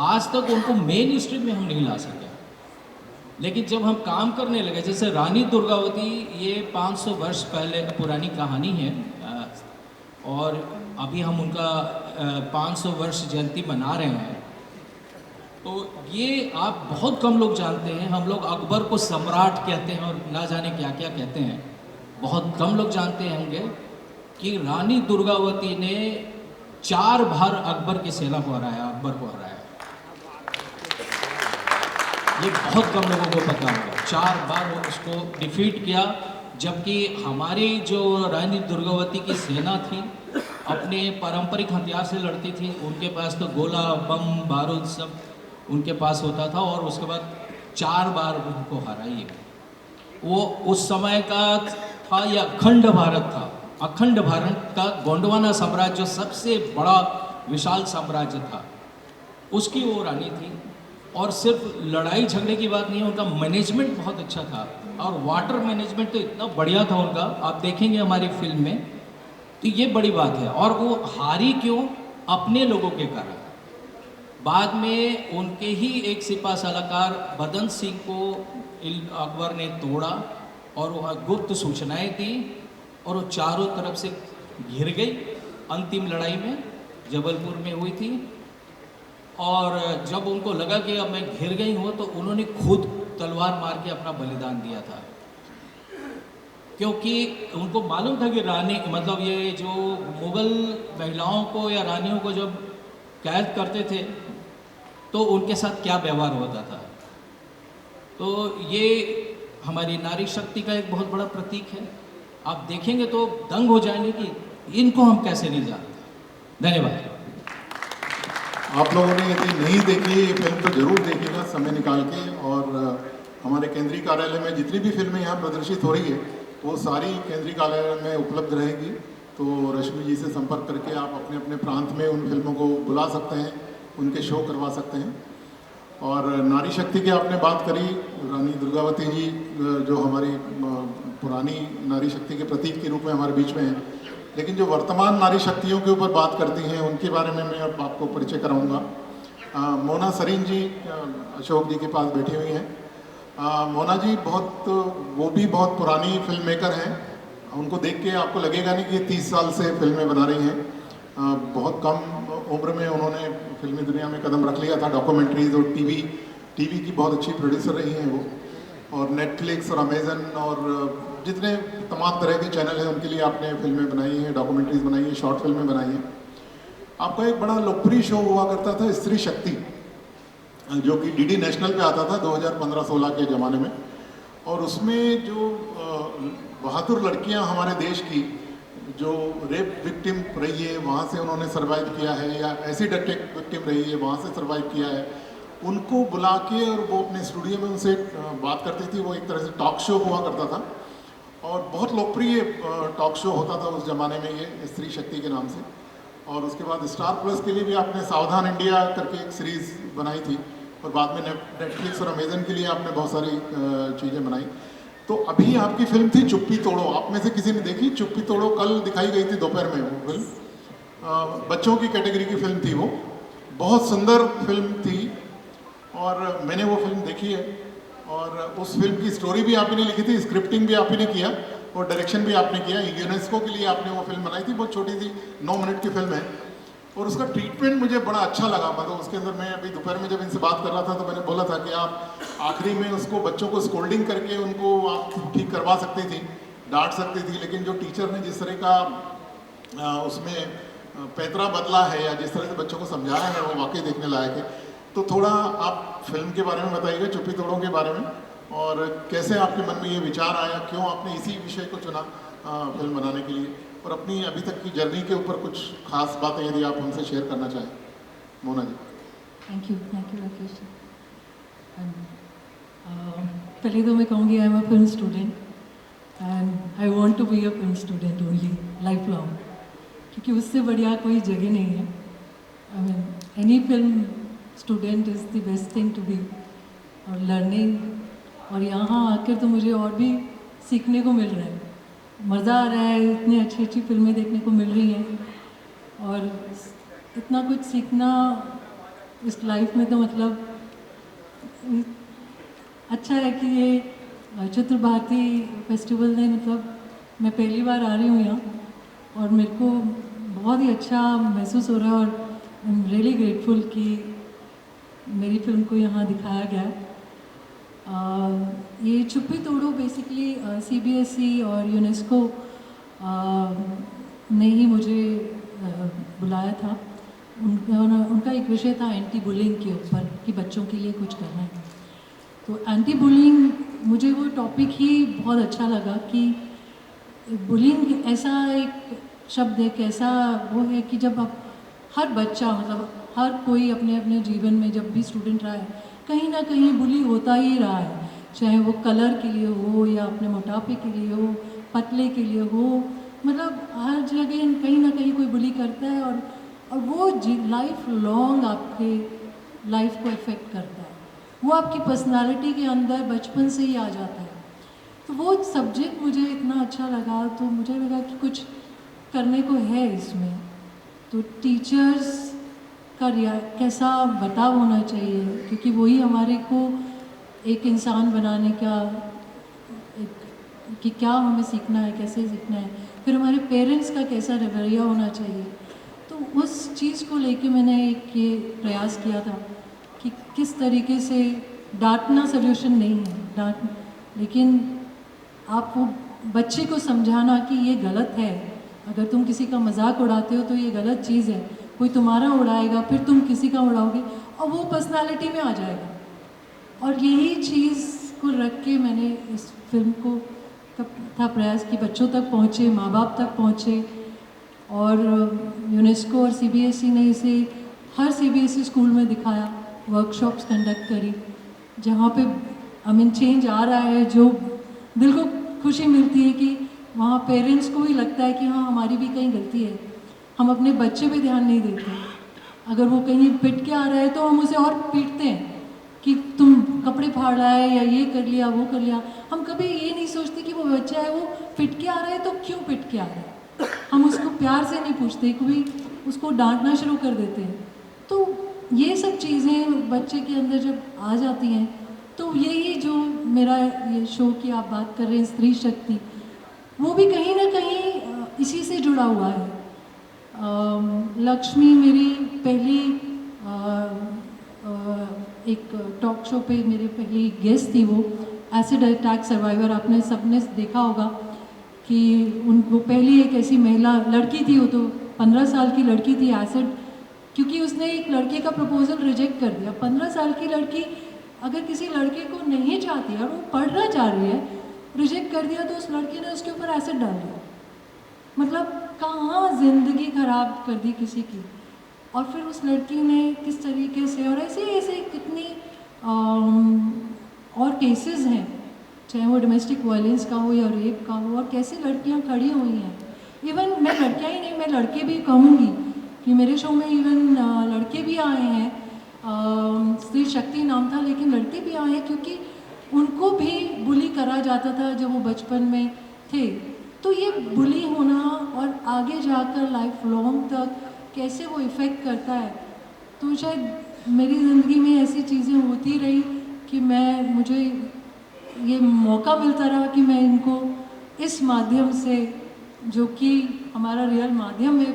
आज तक उनको मेन स्ट्रीम में हम नहीं ला सके। लेकिन जब हम काम करने लगे, जैसे रानी दुर्गावती, ये 500 वर्ष पहले पुरानी कहानी है, और अभी हम उनका 500 वर्ष जयंती मना रहे हैं। तो ये आप बहुत कम लोग जानते हैं। हम लोग अकबर को सम्राट कहते हैं और ना जाने क्या क्या कहते हैं। बहुत कम लोग जानते होंगे कि रानी दुर्गावती ने 4 बार अकबर की सेना को हराया, अकबर को हराया। ये बहुत कम लोगों को पता होगा। 4 बार वो उसको डिफीट किया, जबकि हमारी जो रानी दुर्गावती की सेना थी अपने पारंपरिक हथियार से लड़ती थी। उनके पास तो गोला, बम, बारूद सब उनके पास होता था, और उसके बाद 4 बार उनको हराई। वो उस समय का था, या अखंड भारत था। अखंड भारत का गोंडवाना साम्राज्य जो सबसे बड़ा विशाल साम्राज्य था, उसकी वो रानी थी। और सिर्फ लड़ाई झगड़े की बात नहीं है, उनका मैनेजमेंट बहुत अच्छा था, और वाटर मैनेजमेंट तो इतना बढ़िया था उनका, आप देखेंगे हमारी फिल्म में। तो ये बड़ी बात है। और वो हारी क्यों? अपने लोगों के कारण। बाद में उनके ही एक सिपा सलाहकार बदन सिंह को अकबर ने तोड़ा, और वो गुप्त सूचनाएं दी, और वो चारों तरफ से घिर गई। अंतिम लड़ाई में जबलपुर में हुई थी, और जब उनको लगा कि अब मैं घिर गई हूँ, तो उन्होंने खुद तलवार मार के अपना बलिदान दिया था। क्योंकि उनको मालूम था कि रानी मतलब ये जो मुग़ल महिलाओं को या रानियों को जब कैद करते थे तो उनके साथ क्या व्यवहार होता था। तो ये हमारी नारी शक्ति का एक बहुत बड़ा प्रतीक है। आप देखेंगे तो दंग हो जाएंगे कि इनको हम कैसे नहीं जानते। धन्यवाद। आप लोगों ने यदि नहीं देखी ये फिल्म तो जरूर देखिएगा समय निकाल के। और हमारे केंद्रीय कार्यालय में जितनी भी फिल्में यहाँ प्रदर्शित हो रही है वो सारी केंद्रीय कार्यालय में उपलब्ध रहेगी। तो रश्मि जी से संपर्क करके आप अपने अपने प्रांत में उन फिल्मों को बुला सकते हैं, उनके शो करवा सकते हैं। और नारी शक्ति की आपने बात करी, रानी दुर्गावती जी जो हमारी पुरानी नारी शक्ति के प्रतीक के रूप में हमारे बीच में हैं, लेकिन जो वर्तमान नारी शक्तियों के ऊपर बात करती हैं उनके बारे में मैं अब आपको परिचय कराऊंगा। मोना सरीन जी अशोक जी के पास बैठी हुई हैं। मोना जी वो भी बहुत पुरानी फिल्म मेकर हैं। उनको देख के आपको लगेगा नहीं कि 30 साल से फिल्में बना रही हैं। बहुत कम उम्र में उन्होंने फिल्मी दुनिया में कदम रख लिया था। डॉक्यूमेंट्रीज और टीवी की बहुत अच्छी प्रोड्यूसर रही हैं वो। और नेटफ्लिक्स और अमेजन और जितने तमाम तरह के चैनल हैं उनके लिए आपने फिल्में बनाई हैं, डॉक्यूमेंट्रीज बनाई हैं, शॉर्ट फिल्में बनाई हैं। आपका एक बड़ा लोकप्रिय शो हुआ करता था स्त्री शक्ति, जो कि डीडी नेशनल पे आता था 2015-16 के ज़माने में। और उसमें जो बहादुर लड़कियां हमारे देश की जो रेप विक्टिम रही है वहाँ से उन्होंने सर्वाइव किया है, या एसिड अटैक विक्टिम रही है वहाँ से सर्वाइव किया है, उनको बुला के और वो अपने स्टूडियो में उनसे बात करती थी। वो एक तरह से टॉक शो हुआ करता था और बहुत लोकप्रिय टॉक शो होता था उस ज़माने में ये स्त्री शक्ति के नाम से। और उसके बाद स्टार प्लस के लिए भी आपने सावधान इंडिया करके एक सीरीज़ बनाई थी और बाद में नेटफ्लिक्स और अमेजन के लिए आपने बहुत सारी चीज़ें बनाई। तो अभी आपकी फिल्म थी चुप्पी तोड़ो, आप में से किसी ने देखी चुप्पी तोड़ो? कल दिखाई गई थी दोपहर में वो फिल्म। बच्चों की कैटेगरी की फिल्म थी वो, बहुत सुंदर फिल्म थी और मैंने वो फिल्म देखी है। और उस फिल्म की स्टोरी भी आप ही ने लिखी थी, स्क्रिप्टिंग भी आप ही ने किया और डायरेक्शन भी आपने किया। यूनेस्को के लिए आपने वो फिल्म बनाई थी, बहुत छोटी सी 9 मिनट की फिल्म है। और उसका ट्रीटमेंट मुझे बड़ा अच्छा लगा। मतलब उसके अंदर मैं अभी दोपहर में जब इनसे बात कर रहा था तो मैंने बोला था कि आप आखिरी में उसको बच्चों को स्कोल्डिंग करके उनको आप ठीक करवा सकती थी, डांट सकती थी, लेकिन जो टीचर ने जिस तरह का उसमें पैतरा बदला है या जिस तरह से बच्चों को समझाया है वो वाकई देखने लायक है। तो थोड़ा आप फिल्म के बारे में बताइएगा, चुप्पी तोड़ो के बारे में, और कैसे आपके मन में ये विचार आया, क्यों आपने इसी विषय को चुना फिल्म बनाने के लिए, और अपनी अभी तक की जर्नी के ऊपर कुछ खास बातें यदि आप हमसे शेयर करना चाहें। मोना जी। Thank you Rakesh ji. पहले तो मैं कहूँगी I am a film student and I want to be a film student only life long, क्योंकि उससे बढ़िया कोई जगह नहीं है। I mean any film student is the best thing to be, और लर्निंग, और यहाँ आकर तो मुझे और भी सीखने को मिल रहा है, मज़ा आ रहा है, इतनी अच्छी अच्छी फिल्में देखने को मिल रही हैं और इतना कुछ सीखना इस लाइफ में। तो मतलब अच्छा है कि ये चित्र भारती फेस्टिवल ने, मतलब मैं पहली बार आ रही हूँ यहाँ और मेरे को बहुत ही अच्छा महसूस हो रहा है और आई एम रियली ग्रेटफुल कि मेरी फिल्म को यहाँ दिखाया गया है। ये चुप्पी तोड़ो बेसिकली CBSE और यूनेस्को ने ही मुझे बुलाया था। उनका एक विषय था एंटी बुलिंग के ऊपर कि बच्चों के लिए कुछ करना है। तो एंटी बुलिंग मुझे वो टॉपिक ही बहुत अच्छा लगा कि बुलिंग ऐसा एक शब्द है कि ऐसा वो है कि जब आप हर बच्चा, मतलब हर कोई अपने अपने जीवन में जब भी स्टूडेंट रहा है कहीं ना कहीं बुली होता ही रहा है, चाहे वो कलर के लिए हो या अपने मोटापे के लिए हो, पतले के लिए हो, मतलब हर जगह कहीं ना कहीं कोई बुली करता है और वो लाइफ लॉन्ग आपके लाइफ को इफ़ेक्ट करता है। वो आपकी पर्सनालिटी के अंदर बचपन से ही आ जाता है। तो वो सब्जेक्ट मुझे इतना अच्छा लगा, तो मुझे लगा कि कुछ करने को है इसमें। तो टीचर्स का कैसा बर्ताव होना चाहिए, क्योंकि वही हमारे को एक इंसान बनाने का कि क्या हमें सीखना है, कैसे सीखना है, फिर हमारे पेरेंट्स का कैसा रवैया होना चाहिए। तो उस चीज़ को लेके मैंने एक ये प्रयास किया था कि किस तरीके से डांटना सल्यूशन नहीं है, लेकिन आप वो बच्चे को समझाना कि ये गलत है, अगर तुम किसी का मजाक उड़ाते हो तो ये गलत चीज़ है, कोई तुम्हारा उड़ाएगा फिर तुम किसी का उड़ाओगे और वो पर्सनालिटी में आ जाएगा। और यही चीज़ को रख के मैंने इस फिल्म को था प्रयास कि बच्चों तक पहुँचे, माँ बाप तक पहुँचे। और यूनेस्को और सीबीएसई ने इसे हर सीबीएसई स्कूल में दिखाया, वर्कशॉप्स कंडक्ट करी, जहाँ पे चेंज आ रहा है, जो दिल को खुशी मिलती है कि वहाँ पेरेंट्स को भी लगता है कि हाँ हमारी भी कहीं गलती है, हम अपने बच्चे पे ध्यान नहीं देते। अगर वो कहीं पिट के आ रहा है तो हम उसे और पीटते हैं कि तुम कपड़े फाड़ रहा है या ये कर लिया वो कर लिया। हम कभी ये नहीं सोचते कि वो बच्चा है, वो पिट के आ रहा है तो क्यों पिट के आ रहा है। हम उसको प्यार से नहीं पूछते, कभी उसको डांटना शुरू कर देते हैं। तो ये सब चीज़ें बच्चे के अंदर जब आ जाती हैं तो यही जो मेरा ये शो की आप बात कर रहे हैं स्त्री शक्ति, वो भी कहीं ना कहीं इसी से जुड़ा हुआ है। लक्ष्मी मेरी पहली एक टॉक शो पे मेरी पहली गेस्ट थी, वो एसिड अटैक सर्वाइवर। आपने सबने देखा होगा कि उनको पहली एक ऐसी महिला लड़की थी, वो तो 15 साल की लड़की थी, एसिड, क्योंकि उसने एक लड़के का प्रपोजल रिजेक्ट कर दिया। 15 साल की लड़की अगर किसी लड़के को नहीं चाहती और वो पढ़ना चाह रही है, रिजेक्ट कर दिया तो उस लड़के ने उसके ऊपर एसिड डाल दिया। मतलब कहाँ ज़िंदगी ख़राब कर दी किसी की। और फिर उस लड़की ने किस तरीके से, और ऐसे ऐसे कितनी और केसेस हैं, चाहे वो डोमेस्टिक वायलेंस का हो या रेप का हो, और कैसे लड़कियां खड़ी हुई हैं। इवन मैं लड़कियां ही नहीं, मैं लड़के भी कहूँगी कि मेरे शो में इवन लड़के भी आए हैं। स्त्री शक्ति नाम था, लेकिन लड़के भी आए हैं क्योंकि उनको भी बुली करा जाता था जब वो बचपन में थे। तो ये बुली होना और आगे जाकर लाइफ लॉन्ग तक कैसे वो इफ़ेक्ट करता है, तो शायद मेरी ज़िंदगी में ऐसी चीज़ें होती रही कि मुझे ये मौका मिलता रहा कि मैं इनको इस माध्यम से, जो कि हमारा रियल माध्यम है,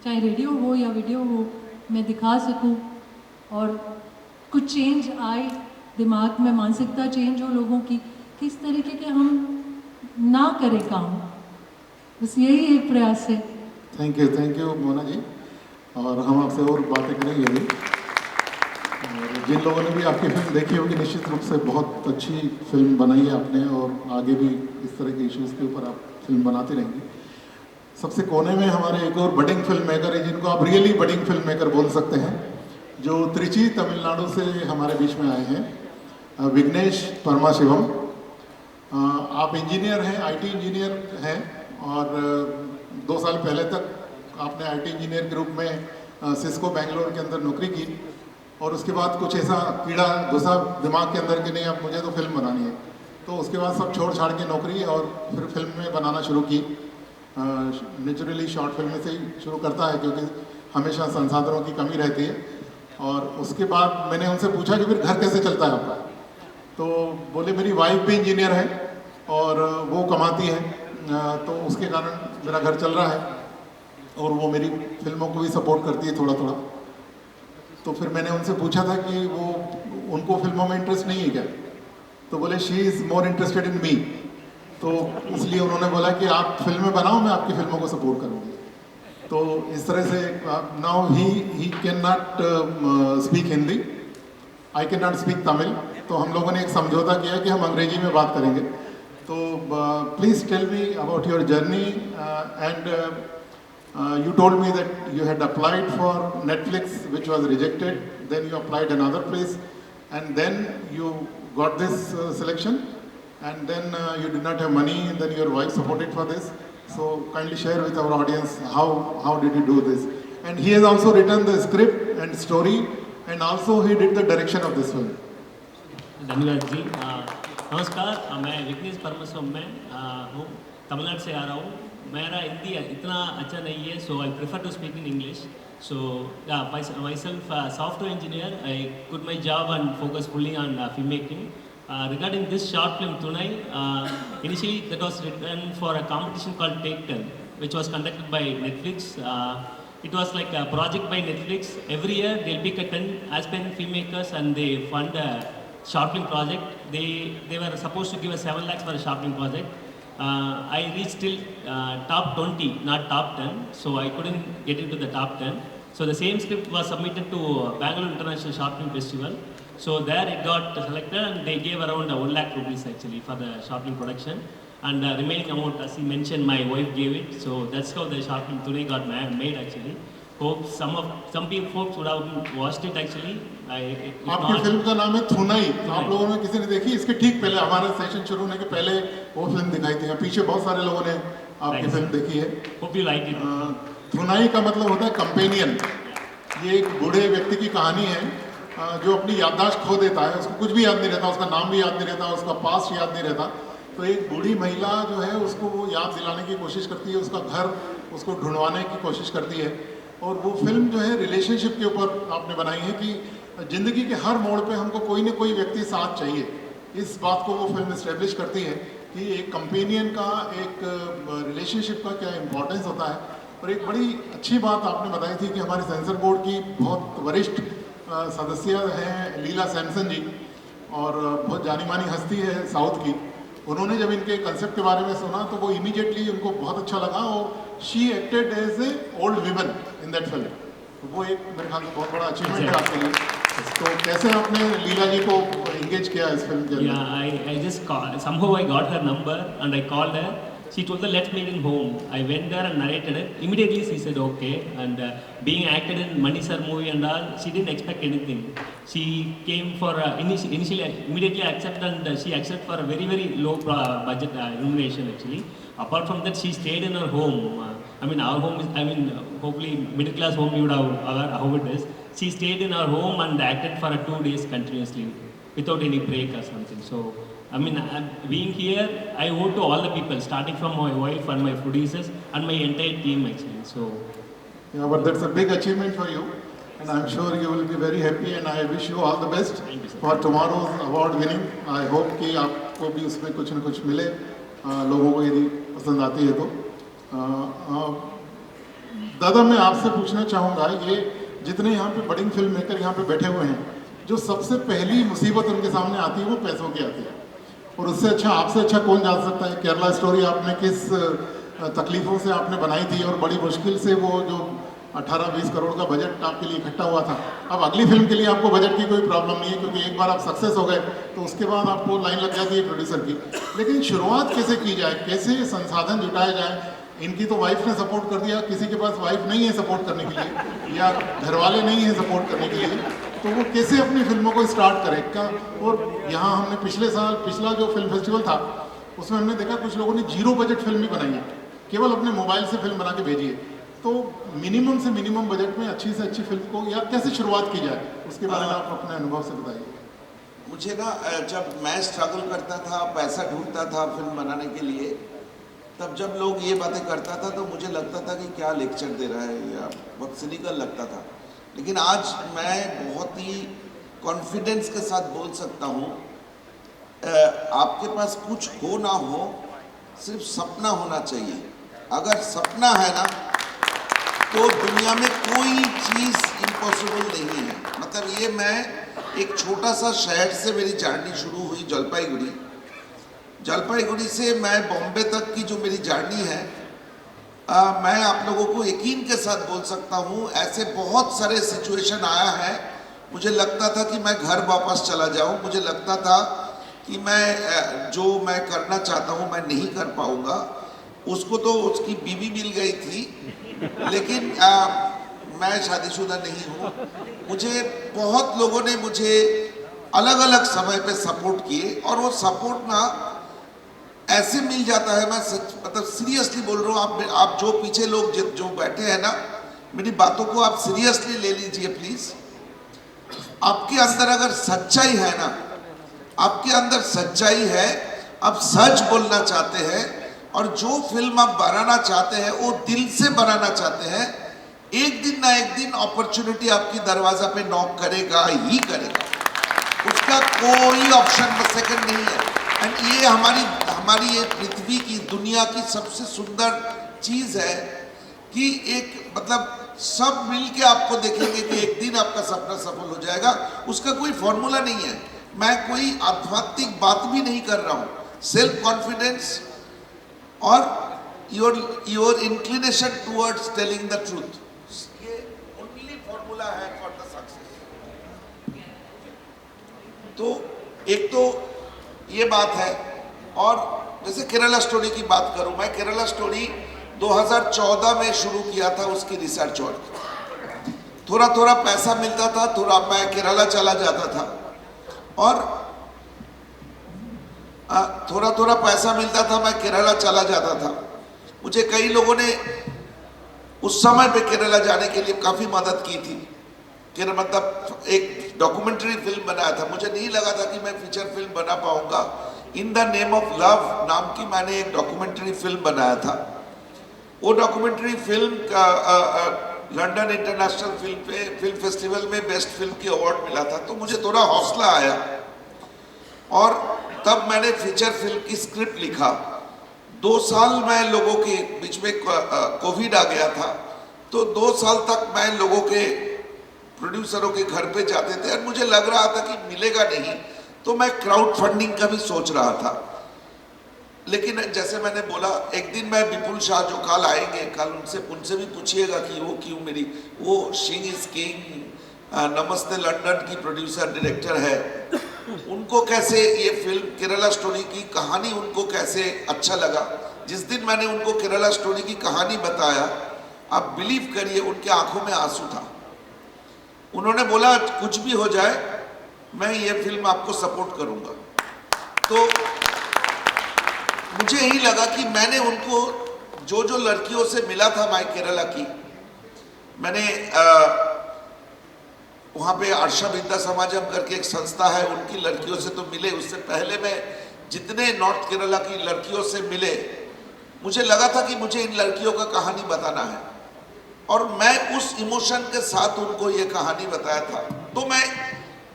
चाहे रेडियो हो या वीडियो हो, मैं दिखा सकूं और कुछ चेंज आए दिमाग में, मानसिकता चेंज हो लोगों की, किस तरीके के हम ना करें काम। बस यही एक प्रयास है। Thank you Mona ji. और हम आपसे और बातें करेंगे भी। और जिन लोगों ने भी आपकी फिल्म देखी होगी, निश्चित रूप से बहुत अच्छी फिल्म बनाई है आपने, और आगे भी इस तरह के इश्यूज़ के ऊपर आप फिल्म बनाती रहेंगी। सबसे कोने में हमारे एक और बडिंग फिल्म मेकर है, जिनको आप रियली बडिंग फिल्म मेकर बोल सकते हैं, जो त्रिची तमिलनाडु से हमारे बीच में आए हैं, विघ्नेश परमाशिवम। आप इंजीनियर हैं, आईटी इंजीनियर हैं, और 2 साल पहले तक आपने आईटी इंजीनियर के रूप में सिस्को बेंगलोर के अंदर नौकरी की, और उसके बाद कुछ ऐसा कीड़ा घुसा दिमाग के अंदर कि नहीं अब मुझे तो फिल्म बनानी है, तो उसके बाद सब छोड़ छाड़ के नौकरी और फिर फिल्म में बनाना शुरू की। नेचुरली शॉर्ट फिल्म से ही शुरू करता है क्योंकि हमेशा संसाधनों की कमी रहती है। और उसके बाद मैंने उनसे पूछा कि फिर घर कैसे चलता है आपका, तो बोले मेरी वाइफ भी इंजीनियर है और वो कमाती है, तो उसके कारण मेरा घर चल रहा है, और वो मेरी फिल्मों को भी सपोर्ट करती है थोड़ा थोड़ा। तो फिर मैंने उनसे पूछा था कि वो उनको फिल्मों में इंटरेस्ट नहीं है क्या, तो बोले she is more interested in me. तो इसलिए उन्होंने बोला कि आप फिल्में बनाओ, मैं आपकी फिल्मों को सपोर्ट करूँगी। तो इस तरह से now he can not speak Hindi, I can not speak Tamil, तो हम लोगों ने एक समझौता किया कि हम अंग्रेजी में बात करेंगे। तो please tell me about your journey and you told me that you had applied for Netflix, which was rejected, then you applied another place, and then you got this selection, and then you did not have money, and then your wife supported for this. So kindly share with our audience how did you do this. And he has also written the script and story, and also he did the direction of this film. धन्यवाद जी। नमस्कार, मैं विघ्नेश परमस्वम में हूँ, तमिलनाडु से आ रहा हूँ। मेरा हिंदी इतना अच्छा नहीं है, so I prefer to speak in English. So myself software engineer, I quit my job and focus fully on filmmaking. Regarding this short film Tunai, initially that was written for a competition called Take 10, which was conducted by Netflix. It was like a project by Netflix. Every year they'll pick a 10 aspiring filmmakers and they fund a short film project. They were supposed to give us 7 lakhs for a short film project. I reached till top 20, not top 10. So I couldn't get into the top 10. So the same script was submitted to Bangalore International Short Film Festival. So there it got selected and they gave around 1 lakh rupees actually for the short film production. And the remaining amount, as he mentioned, my wife gave it. So that's how the short film today got made actually. Hope some people folks would have watched it actually. If आपकी not, film का नाम है थुनाई। तो आप लोगों ने किसी ने देखी? इसके ठीक पहले हमारा सेशन शुरू होने के पहले वो फिल्म दिखाई थी। पीछे बहुत सारे लोगों ने आपकी Thanks. फिल्म देखी है। hope you like it. थुनाई का मतलब होता है कंपेनियन। ये एक बूढ़े व्यक्ति की कहानी है जो अपनी याददाश्त खो देता है। उसको कुछ भी याद नहीं रहता, उसका नाम भी याद नहीं रहता, उसका पास्ट याद नहीं रहता। तो एक बूढ़ी महिला जो है उसको वो याद दिलाने की कोशिश करती है, उसका घर उसको ढूंढवाने की कोशिश करती है। और वो फिल्म जो है रिलेशनशिप के ऊपर आपने बनाई है कि ज़िंदगी के हर मोड़ पे हमको कोई ना कोई व्यक्ति साथ चाहिए। इस बात को वो फिल्म इस्टेब्लिश करती है कि एक कंपेनियन का, एक रिलेशनशिप का क्या इम्पोर्टेंस होता है। और एक बड़ी अच्छी बात आपने बताई थी कि हमारे सेंसर बोर्ड की बहुत वरिष्ठ सदस्य हैं लीला सैमसन जी, और बहुत जानी मानी हस्ती है साउथ की। उन्होंने जब इनके कंसेप्ट के बारे में सुना तो वो इमीडिएटली उनको बहुत अच्छा लगा और she acted as a old women in that film. तो वो एक मेरे ख्याल में बहुत बड़ा अचीवमेंट है आपके लिए। तो कैसे आपने लीला जी को एंगेज किया इस फिल्म के अंदर? Yeah, I just somehow I got her number and I called her. She told her, let's meet in home. I went there and narrated it. Immediately she said okay. And being acted in Mani Sir movie and all, she didn't expect anything. She came for initially immediately accepted, and she accepted for a very very low budget remuneration actually. Apart from that, she stayed in her home. I mean our home is, hopefully middle class home you would have aware how it is. She stayed in her home and acted for 2 days continuously without any break or something. So I mean, being here, I owe to all the people, starting from my wife and my producers and my entire team actually. So, Yeah, but that's a big achievement for you, and I'm sure you will be very happy. And I wish you all the best Thank you, sir. for tomorrow's award winning. I hope कि आपको भी उसमें कुछ न कुछ मिले, लोगों को यदि पसंद आती है तो। दादा, मैं आपसे पूछना चाहूँगा, ये जितने यहाँ पे बड़ी फिल्म मेकर यहाँ पे बैठे हुए हैं, जो सबसे पहली मुसीबत उनके सामने आती है वो पैसों की आती है। और उससे अच्छा, आपसे अच्छा कौन जान सकता है केरला स्टोरी आपने किस तकलीफ़ों से आपने बनाई थी, और बड़ी मुश्किल से वो जो 18-20 करोड़ का बजट आपके लिए इकट्ठा हुआ था। अब अगली फिल्म के लिए आपको बजट की कोई प्रॉब्लम नहीं है, क्योंकि एक बार आप सक्सेस हो गए तो उसके बाद आपको लाइन लग जाती है प्रोड्यूसर की। लेकिन शुरुआत कैसे की जाए, कैसे संसाधन जुटाए जाए? इनकी तो वाइफ ने सपोर्ट कर दिया, किसी के पास वाइफ नहीं है सपोर्ट करने के लिए, या घर वाले नहीं हैं सपोर्ट करने के लिए, तो वो कैसे अपनी फिल्मों को स्टार्ट करे क्या? और यहाँ हमने पिछला जो फिल्म फेस्टिवल था उसमें हमने देखा कुछ लोगों ने 0 बजट फिल्म भी बनाई है, केवल अपने मोबाइल से फिल्म बना के भेजी है। तो मिनिमम से मिनिमम बजट में अच्छी से अच्छी फिल्म को या कैसे शुरुआत की जाए, उसके बारे में आप अपने अनुभव से बताइए। मुझे ना, जब मैं स्ट्रगल करता था, पैसा ढूंढता था फिल्म बनाने के लिए, तब जब लोग ये बातें करता था तो मुझे लगता था कि क्या लेक्चर दे रहा है, या बहुत सिनिकल लगता था। लेकिन आज मैं बहुत ही कॉन्फिडेंस के साथ बोल सकता हूँ, आपके पास कुछ हो ना हो, सिर्फ सपना होना चाहिए। अगर सपना है ना तो दुनिया में कोई चीज़ इम्पॉसिबल नहीं है। मतलब ये, मैं एक छोटा सा शहर से मेरी जर्नी शुरू हुई, जलपाईगुड़ी से मैं बॉम्बे तक की जो मेरी जर्नी है, मैं आप लोगों को यकीन के साथ बोल सकता हूँ, ऐसे बहुत सारे सिचुएशन आया है। मुझे लगता था कि मैं घर वापस चला जाऊँ, मुझे लगता था कि मैं जो मैं करना चाहता हूँ मैं नहीं कर पाऊँगा। उसको तो उसकी बीवी मिल गई थी, लेकिन मैं शादीशुदा नहीं हूँ। मुझे बहुत लोगों ने मुझे अलग अलग समय पे सपोर्ट किए, और वो सपोर्ट ना ऐसे मिल जाता है, मैं सच मतलब सीरियसली बोल रहा हूँ। आप जो पीछे लोग जो बैठे हैं ना, मेरी बातों को आप सीरियसली ले लीजिए प्लीज। आपके अंदर अगर सच्चाई है ना, आपके अंदर सच्चाई है, आप सच बोलना चाहते हैं, और जो फिल्म आप बनाना चाहते हैं वो दिल से बनाना चाहते हैं, एक दिन ना एक दिन अपॉर्चुनिटी आपकी दरवाजा पे नॉक करेगा ही करेगा। उसका कोई ऑप्शन सेकंड नहीं है। एंड ये हमारी ये पृथ्वी की, दुनिया की सबसे सुंदर चीज है कि एक मतलब सब मिलके आपको देखेंगे कि एक दिन आपका सपना सफल हो जाएगा। उसका कोई फॉर्मूला नहीं है। मैं कोई आध्यात्मिक बात भी नहीं कर रहा हूँ। सेल्फ कॉन्फिडेंस, और your inclination towards telling the truth, ये ओनली फॉर्मूला है फॉर द सक्सेस। तो एक तो ये बात है। और जैसे केरला स्टोरी की बात करूं, मैं केरला स्टोरी 2014 में शुरू किया था उसकी रिसर्च वर्क। थोड़ा थोड़ा पैसा मिलता था, थोड़ा मैं केरला चला जाता था, और थोड़ा थोड़ा पैसा मिलता था, मैं केरला चला जाता था। मुझे कई लोगों ने उस समय पे केरला जाने के लिए काफ़ी मदद की थी। मतलब एक डॉक्यूमेंट्री फिल्म बनाया था, मुझे नहीं लगा था कि मैं फीचर फिल्म बना पाऊंगा। In the name of love नाम की मैंने एक डॉक्यूमेंट्री फिल्म बनाया था। वो डॉक्यूमेंट्री फिल्म का लंदन इंटरनेशनल फिल्म फेस्टिवल में बेस्ट फिल्म की अवार्ड मिला था। तो मुझे थोड़ा हौसला आया, और तब मैंने फीचर फिल्म की स्क्रिप्ट लिखा। 2 साल मैं लोगों के बीच में कोविड आ गया था, तो 2 साल तक मैं लोगों के प्रोड्यूसरों के घर पे जाते थे, और मुझे लग रहा था कि मिलेगा नहीं, तो मैं क्राउड फंडिंग का भी सोच रहा था। लेकिन जैसे मैंने बोला, एक दिन मैं विपुल शाह जो कल आएंगे, कल उनसे भी पूछिएगा कि वो क्यों वो शिंग इज किंग, नमस्ते लंदन की प्रोड्यूसर डायरेक्टर है, उनको कैसे ये फिल्म केरला स्टोरी की कहानी उनको कैसे अच्छा लगा। जिस दिन मैंने उनको केरला स्टोरी की कहानी बताया, आप बिलीव करिए उनके आंखों में आंसू था। उन्होंने बोला कुछ भी हो जाए मैं ये फिल्म आपको सपोर्ट करूंगा। तो मुझे यही लगा कि मैंने उनको जो लड़कियों से मिला था मैं केरला की, मैंने वहाँ पे आर्षा विद्या समाजम करके एक संस्था है, उनकी लड़कियों से तो मिले। उससे पहले मैं जितने नॉर्थ केरला की लड़कियों से मिले, मुझे लगा था कि मुझे इन लड़कियों का कहानी बताना है, और मैं उस इमोशन के साथ उनको ये कहानी बताया था। तो मैं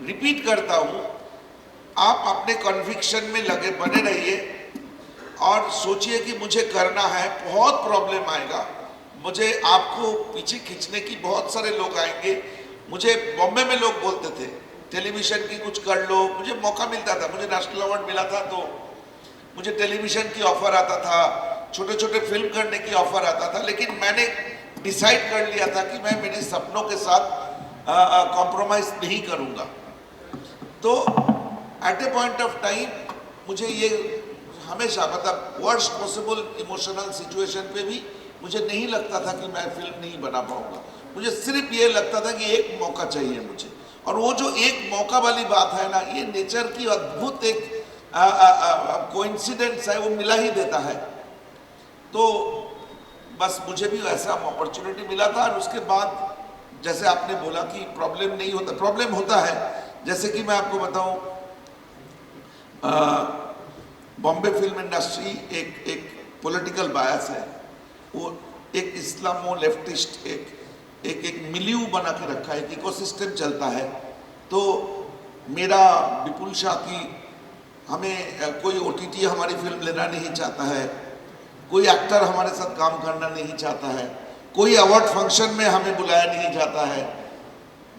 रिपीट करता हूँ, आप अपने कन्विक्शन में लगे बने रहिए और सोचिए कि मुझे करना है। बहुत प्रॉब्लम आएगा, मुझे आपको पीछे खींचने की बहुत सारे लोग आएंगे। मुझे बॉम्बे में लोग बोलते थे टेलीविजन की कुछ कर लो, मुझे मौका मिलता था, मुझे नेशनल अवार्ड मिला था तो मुझे टेलीविजन की ऑफर आता था, छोटे छोटे फिल्म करने की ऑफर आता था। लेकिन मैंने डिसाइड कर लिया था कि मैं मेरे सपनों के साथ कॉम्प्रोमाइज नहीं करूँगा। तो at a point of time मुझे ये हमेशा, मतलब वर्स्ट पॉसिबल इमोशनल सिचुएशन पे भी मुझे नहीं लगता था कि मैं फिल्म नहीं बना पाऊंगा। मुझे सिर्फ ये लगता था कि एक मौका चाहिए मुझे, और वो जो एक मौका वाली बात है ना, ये नेचर की अद्भुत एक कोइंसिडेंस है, वो मिला ही देता है। तो बस मुझे भी ऐसा अपॉर्चुनिटी मिला था, और उसके बाद जैसे आपने बोला कि प्रॉब्लम नहीं होता, प्रॉब्लम होता है। जैसे कि मैं आपको बताऊं, बॉम्बे फिल्म इंडस्ट्री एक पॉलिटिकल बायस है, वो एक इस्लामो लेफ्टिस्ट एक मिलियू बना के रखा है, एक इकोसिस्टम चलता है। तो मेरा विपुल शाह की हमें कोई OTT हमारी फिल्म लेना नहीं चाहता है, कोई एक्टर हमारे साथ काम करना नहीं चाहता है, कोई अवार्ड फंक्शन में हमें बुलाया नहीं जाता है।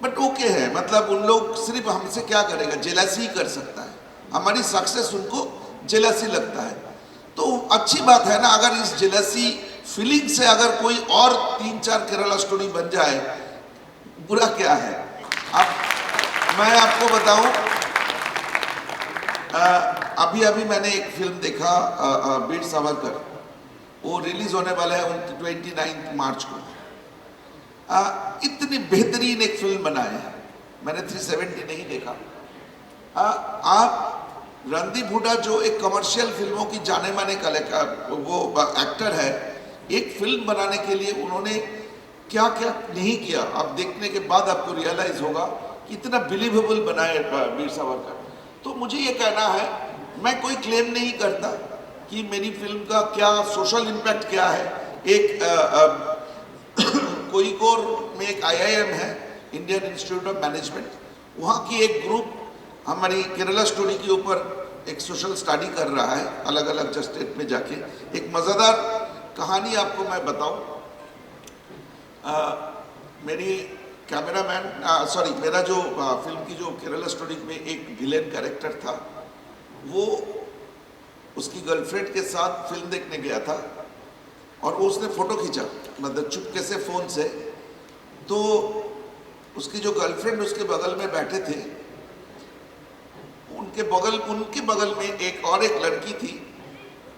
बट ओके है, मतलब उन लोग सिर्फ हमसे क्या करेगा, जेलसी कर सकता है, हमारी सक्सेस उनको जेलसी लगता है। तो अच्छी बात है ना, अगर इस जेलसी फीलिंग से अगर कोई और 3-4 केरला स्टोरी बन जाए, बुरा क्या है। अब मैं आपको बताऊं, अभी मैंने एक फिल्म देखा, वीर सावरकर, वो रिलीज होने वाला है 29 मार्च को। इतनी बेहतरीन एक फिल्म बनाए हैं, मैंने 370 नहीं देखा। आप रणदीप हुड्डा जो एक कमर्शियल फिल्मों की जाने माने वो एक्टर है, एक फिल्म बनाने के लिए उन्होंने क्या क्या नहीं किया, अब देखने के बाद आपको रियलाइज होगा कि इतना बिलीवेबल बनाए वीर सावरकर। तो मुझे ये कहना है, मैं कोई क्लेम नहीं करता कि मेरी फिल्म का क्या सोशल इम्पैक्ट क्या है। एक कोझिकोड में एक IIM है, इंडियन इंस्टीट्यूट ऑफ मैनेजमेंट, वहाँ की एक ग्रुप हमारी केरला स्टोरी के ऊपर एक सोशल स्टडी कर रहा है, अलग अलग स्टेट में जाके। एक मज़ेदार कहानी आपको मैं बताऊं, मेरी कैमरामैन मेरा जो फिल्म की जो केरला स्टोरी में एक विलेन कैरेक्टर था, वो उसकी गर्लफ्रेंड के साथ फिल्म देखने गया था और वो उसने फोटो खींचा, मतलब चुपके से फोन से। तो उसकी जो गर्लफ्रेंड उसके बगल में बैठे थे, उनके बगल में एक लड़की थी,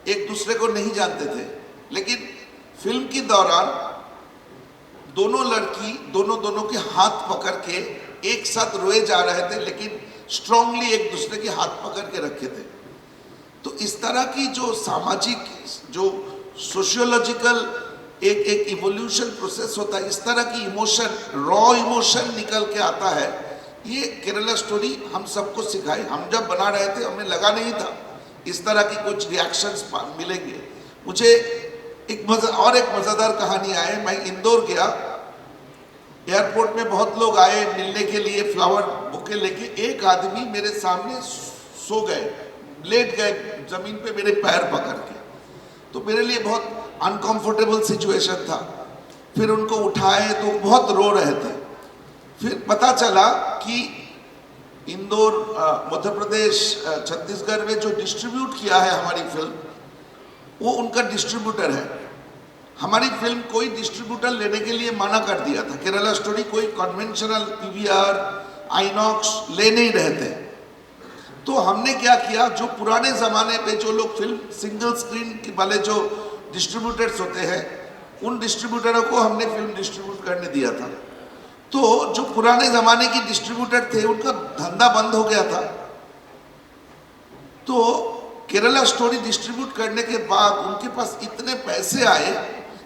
एक दूसरे को नहीं जानते थे, लेकिन फिल्म के दौरान दोनों लड़की दोनों के हाथ पकड़ के एक साथ रोए जा रहे थे, लेकिन स्ट्रांगली एक दूसरे के हाथ पकड़ के रखे थे। तो इस तरह की जो सामाजिक, जो सोशियोलॉजिकल एक इवोल्यूशन प्रोसेस होता है, इस तरह की इमोशन, रॉ इमोशन निकल के आता है। ये केरला स्टोरी हम सबको सिखाई। हम जब बना रहे थे हमें लगा नहीं था इस तरह की कुछ रिएक्शंस मिलेंगे। मुझे एक मज़ेदार कहानी आए। मैं इंदौर गया, एयरपोर्ट में बहुत लोग आए मिलने के लिए, फ्लावर बुके लेके। एक आदमी मेरे सामने सो गए, लेट गए जमीन पे मेरे पैर पकड़ के। तो मेरे लिए बहुत अनकंफर्टेबल सिचुएशन था। फिर उनको उठाए तो बहुत रो रहे थे। फिर पता चला कि इंदौर, मध्य प्रदेश, छत्तीसगढ़ में जो डिस्ट्रीब्यूट किया है हमारी फिल्म, वो उनका डिस्ट्रीब्यूटर है। हमारी फिल्म कोई डिस्ट्रीब्यूटर लेने के लिए मना कर दिया था। केरला स्टोरी कोई कन्वेंशनल पीवीआर, आइनॉक्स ले नहीं रहे थे। तो हमने क्या किया, जो पुराने ज़माने पे जो लोग फिल्म सिंगल स्क्रीन वाले जो डिस्ट्रीब्यूटर्स होते हैं, उन डिस्ट्रीब्यूटरों को हमने फिल्म डिस्ट्रीब्यूट करने दिया था। तो जो पुराने ज़माने के डिस्ट्रीब्यूटर थे, उनका धंधा बंद हो गया था। तो केरला स्टोरी डिस्ट्रीब्यूट करने के बाद उनके पास इतने पैसे आए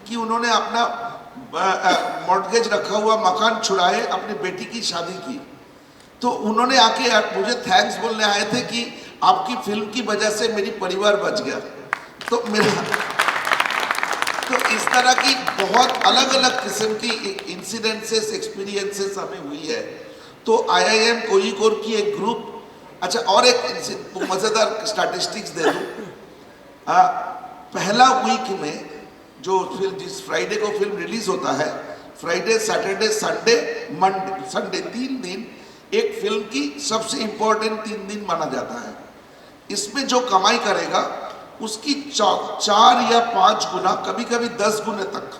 कि उन्होंने अपना मॉर्टगेज रखा हुआ मकान छुड़ाए, अपनी बेटी की शादी की। तो उन्होंने आके मुझे थैंक्स बोलने आए थे कि आपकी फिल्म की वजह से मेरी परिवार बच गया। तो इस तरह की बहुत अलग अलग किस्म की इंसिडेंसेस, एक्सपीरियंसेस हमें हुई है। तो IIM कोझिकोड की एक ग्रुप, अच्छा और एक मज़ेदार स्टैटिस्टिक्स दे दूँ। पहला वीक में जो फिल्म, जिस फ्राइडे को फिल्म रिलीज होता है, फ्राइडे, सैटरडे, संडे 3 दिन एक फिल्म की सबसे इंपॉर्टेंट 3 दिन माना जाता है। इसमें जो कमाई करेगा उसकी 4 या 5 गुना, कभी कभी 10 गुने तक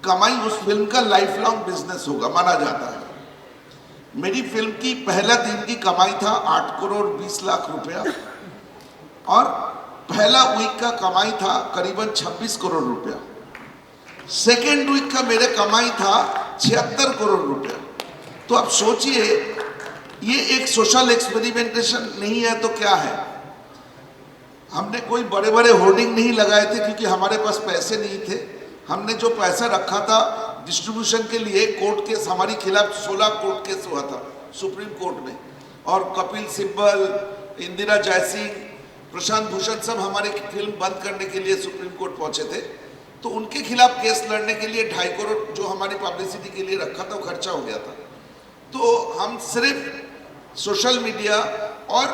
कमाई उस फिल्म का लाइफ लॉन्ग बिजनेस होगा, माना जाता है। मेरी फिल्म की पहला दिन की कमाई था 8 करोड़ 20 लाख रुपया, और पहला वीक का कमाई था करीबन 26 करोड़ रुपया। सेकेंड वीक का मेरे कमाई था 76 करोड़ रुपया। तो आप सोचिए, ये एक सोशल एक्सपेरिमेंटेशन नहीं है तो क्या है। हमने कोई बड़े बड़े होर्डिंग नहीं लगाए थे क्योंकि हमारे पास पैसे नहीं थे। हमने जो पैसा रखा था डिस्ट्रीब्यूशन के लिए, कोर्ट केस हमारे खिलाफ 16 कोर्ट केस हुआ था सुप्रीम कोर्ट में, और कपिल सिब्बल, इंदिरा जयसिंह, प्रशांत भूषण सब हमारी फिल्म बंद करने के लिए सुप्रीम कोर्ट पहुंचे थे। तो उनके खिलाफ केस लड़ने के लिए 2.5 करोड़ जो हमारी पब्लिसिटी के लिए रखा था वो खर्चा हो गया था। तो हम सिर्फ सोशल मीडिया और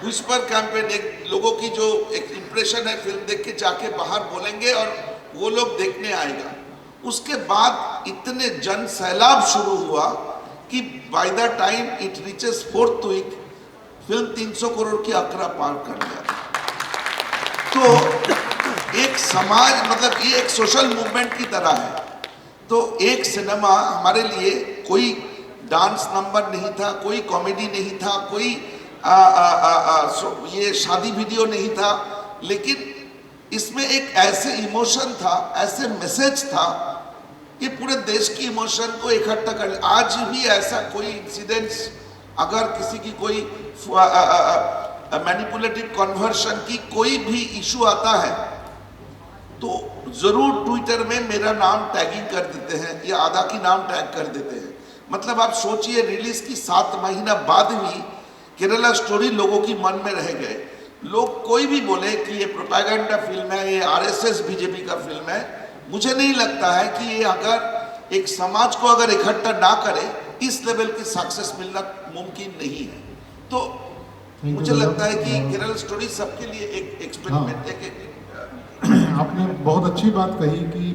विस्पर कैंपेन, एक लोगों की जो एक इम्प्रेशन है फिल्म देख के जाके बाहर बोलेंगे और वो लोग देखने आएगा। उसके बाद इतने जन सैलाब शुरू हुआ कि by the time it reaches 4th week film 300 crore की आंकड़ा पार कर गया। तो एक समाज, मतलब ये एक सोशल मूवमेंट की तरह है। तो एक सिनेमा हमारे लिए कोई डांस नंबर नहीं था, कोई कॉमेडी नहीं था, कोई ये शादी वीडियो नहीं था, लेकिन इसमें एक ऐसे इमोशन था, ऐसे मैसेज था, ये पूरे देश की इमोशन को इकट्ठा कर। आज भी ऐसा कोई इंसिडेंट्स, अगर किसी की कोई मैनिपुलेटिव कन्वर्शन की कोई भी इशू आता है तो जरूर ट्विटर में मेरा नाम टैगिंग कर देते हैं या आधा की नाम टैग कर देते हैं। मतलब आप सोचिए, रिलीज की 7 महीना बाद भी केरला स्टोरी लोगों की मन में रह गए। लोग कोई भी बोले कि ये प्रोपेगेंडा फिल्म है, ये RSS बीजेपी का फिल्म है, मुझे नहीं लगता है कि ये अगर एक समाज को अगर इकट्ठा ना करे, इस लेवल की सक्सेस मिलना मुमकिन नहीं है। तो मुझे लगता है कि केरला स्टोरी सबके लिए एक एक्सपेरिमेंट, आपने बहुत अच्छी बात कही कि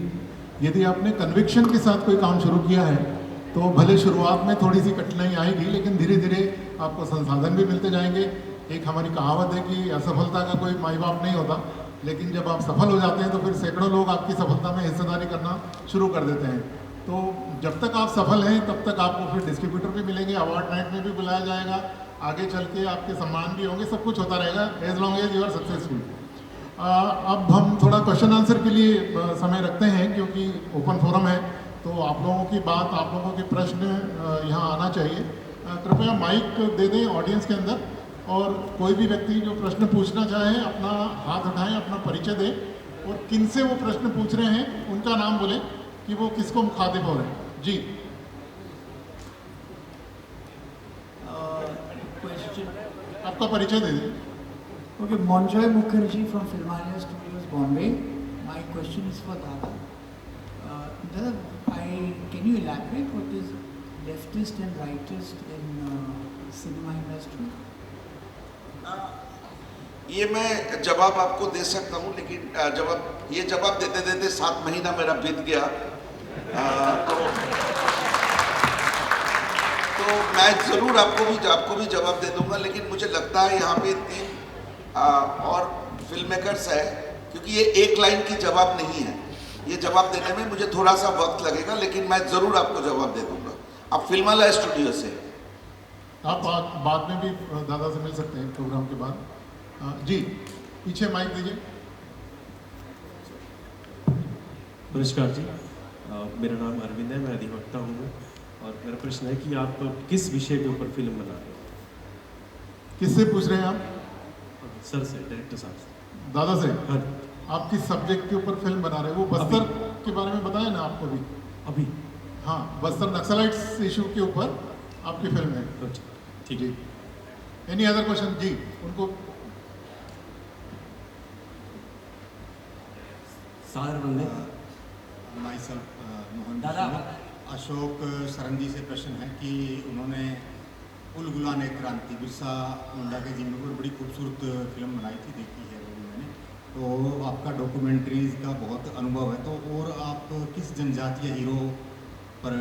यदि आपने कन्विक्शन के साथ कोई काम शुरू किया है तो भले शुरुआत में थोड़ी सी कठिनाई आएगी, लेकिन धीरे धीरे आपको संसाधन भी मिलते जाएंगे, एक हमारी कहावत है कि असफलता का कोई माई बाप नहीं होता, लेकिन जब आप सफल हो जाते हैं तो फिर सैकड़ों लोग आपकी सफलता में हिस्सेदारी करना शुरू कर देते हैं। तो जब तक आप सफल हैं तब तक आपको फिर डिस्ट्रीब्यूटर भी मिलेंगे, अवार्ड नाइट में भी बुलाया जाएगा, आगे चल के आपके सम्मान भी होंगे, सब कुछ होता रहेगा as long as you are successful. अब हम थोड़ा क्वेश्चन आंसर के लिए समय रखते हैं क्योंकि ओपन फोरम है, तो आप लोगों की बात, आप लोगों के प्रश्न यहाँ आना चाहिए। कृपया माइक दे दें ऑडियंस के अंदर, और कोई भी व्यक्ति जो प्रश्न पूछना चाहे अपना हाथ उठाएं, अपना परिचय दें और किन से वो प्रश्न पूछ रहे हैं उनका नाम बोलें कि वो किसको मुखातिब हो रहे हैं। जी आपका परिचय दे दें। Okay, Monjoy Mukherjee from Filmania Studios, Bombay. My question is for Dada. Dada, can you elaborate what is leftist and rightist in cinema industry? ये मैं जवाब आपको दे सकता हूँ, लेकिन ये जवाब देते देते 7 महीना मेरा बीत गया। तो मैं ज़रूर आपको भी जवाब दे दूंगा, लेकिन मुझे लगता है यहाँ पे 3 और फिल्म मेकर्स है, क्योंकि ये एक लाइन की जवाब नहीं है। ये जवाब देने में मुझे थोड़ा सा वक्त लगेगा, लेकिन मैं ज़रूर आपको जवाब दे दूंगा। आप फिल्माला स्टूडियो से आप बाद में भी दादा से मिल सकते हैं प्रोग्राम के बाद। जी पीछे माइक दीजिए। नमस्कार जी, मेरा नाम अरविंद है, मैं अधिवक्ता हूँ और मेरा प्रश्न है कि आप किस विषय के ऊपर फिल्म बना रहे हो? किससे पूछ रहे हैं आप? सर से, डायरेक्टर साहब से। दादा से? हाँ। आप किस सब्जेक्ट के ऊपर फिल्म बना रहे हो? वो बस्तर के बारे में बताया ना आपको भी? अभी? हाँ, बस्तर नक्सलाइट्स इशू के ऊपर आपकी फिल्म है। अच्छा, ठीक है। Any other question? जी उनको माई सेल्फ मोहन दादा। अशोक सरंदी से प्रश्न है कि उन्होंने उल गुलान एक क्रांति बिरसा मुंडा के जीवन पर बड़ी खूबसूरत फिल्म बनाई थी, देखी है वो मैंने। तो आपका डॉक्यूमेंट्रीज का बहुत अनुभव है, तो और आप किस जनजातीय हीरो पर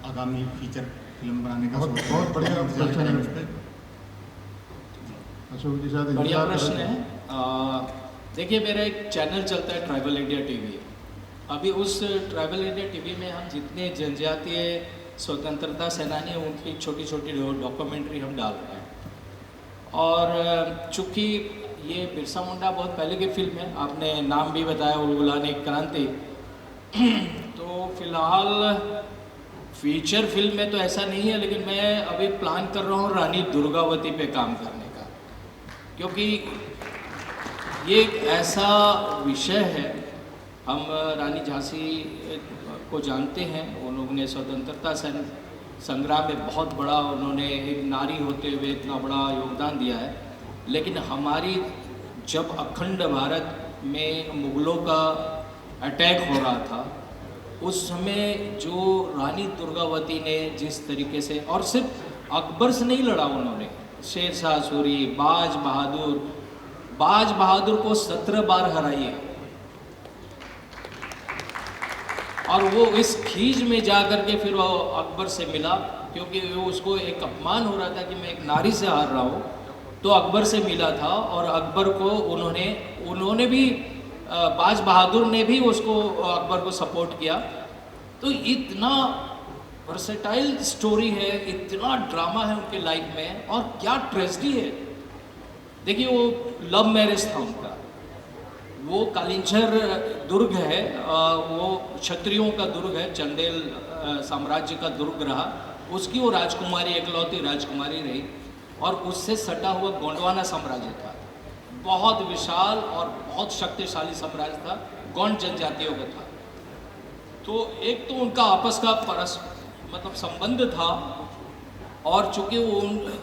आगामी फीचर फिल्म बनाने का सोच रहे हैं? बहुत बढ़िया प्रश्न है उस पर। अशोक जी शायद बढ़िया प्रश्न है। देखिए, मेरा एक चैनल चलता है ट्राइबल इंडिया टीवी। अभी उस ट्राइबल इंडिया टीवी में हम जितने जनजातीय स्वतंत्रता सेनानी हैं उनकी छोटी छोटी डॉक्यूमेंट्री हम डाल रहे हैं। और चूँकि ये बिरसा मुंडा बहुत पहले की फिल्म है, आपने नाम भी बताया उल गुलान एक क्रांति, तो फिलहाल फीचर फिल्म में तो ऐसा नहीं है, लेकिन मैं अभी प्लान कर रहा हूँ रानी दुर्गावती पे काम करने का, क्योंकि ये एक ऐसा विषय है। हम रानी झांसी को जानते हैं, उन्होंने स्वतंत्रता संग्राम में बहुत बड़ा, उन्होंने एक नारी होते हुए इतना बड़ा योगदान दिया है। लेकिन हमारी जब अखंड भारत में मुग़लों का अटैक हो रहा था, उस समय जो रानी दुर्गावती ने जिस तरीके से, और सिर्फ अकबर से नहीं लड़ा उन्होंने, शेर शाह सूरी, बाज बहादुर को 17 बार हराई है। और वो इस खीज में जा कर के फिर वो अकबर से मिला, क्योंकि वो उसको एक अपमान हो रहा था कि मैं एक नारी से हार रहा हूँ, तो अकबर से मिला था। और अकबर को उन्होंने भी, बाज बहादुर ने भी उसको, अकबर को सपोर्ट किया। तो इतना वर्सेटाइल स्टोरी है, इतना ड्रामा है उनके लाइफ में, और क्या ट्रेजेडी है। देखिए, वो लव मैरिज था उनका, वो कालिंजर दुर्ग है, वो क्षत्रियों का दुर्ग है, चंदेल साम्राज्य का दुर्ग रहा, उसकी वो राजकुमारी, एकलौती राजकुमारी रही। और उससे सटा हुआ गोंडवाना साम्राज्य था, बहुत विशाल और बहुत शक्तिशाली साम्राज्य था, गौंड जनजातियों का था। तो एक तो उनका आपस का मतलब संबंध था, और चूँकि वो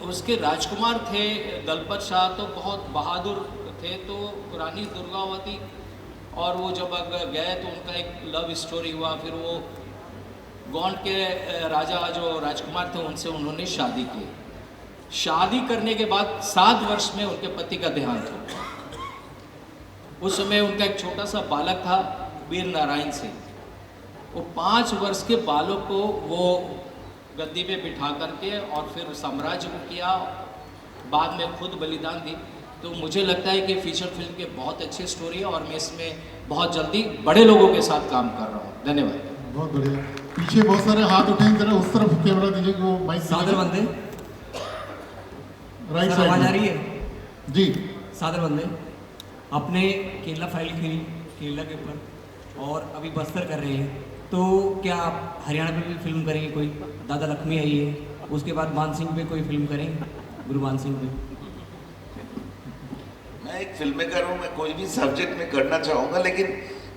उसके राजकुमार थे दलपत शाह, तो बहुत बहादुर थे। तो रानी दुर्गावती और वो जब गए तो उनका एक लव स्टोरी हुआ। फिर वो गौंड के राजा जो राजकुमार थे उनसे उन्होंने शादी की। शादी करने के बाद 7 वर्ष में उनके पति का देहांत हुआ। उस समय उनका एक छोटा सा बालक था, वीर नारायण सिंह। वो 5 वर्ष के बालक को वो गद्दी पे बिठा करके और फिर साम्राज्य को किया। बाद में खुद बलिदान दी। तो मुझे लगता है कि फीचर फिल्म के बहुत अच्छी स्टोरी है और मैं इसमें बहुत जल्दी बड़े लोगों के साथ काम कर रहा हूँ। धन्यवाद। बहुत बढ़िया। पीछे बहुत सारे हाथ उठे हैं, जरा उस तरफ कैमरा दीजिए कि वो माइक सादर बंदे, राइट सर आवाज आ साइड रही है? जी। सादर बंदे, आपने केरला फाइल खेली केरला के ऊपर और अभी बस्तर कर रहे हैं, तो क्या आप हरियाणा पे भी फिल्म करेंगे? कोई दादा लक्ष्मी आई है, उसके बाद मान सिंह पे कोई फिल्म करेंगे, गुरु मान सिंह पे? मैं एक फिल्म मेकर हूँ, मैं कोई भी सब्जेक्ट में करना चाहूँगा, लेकिन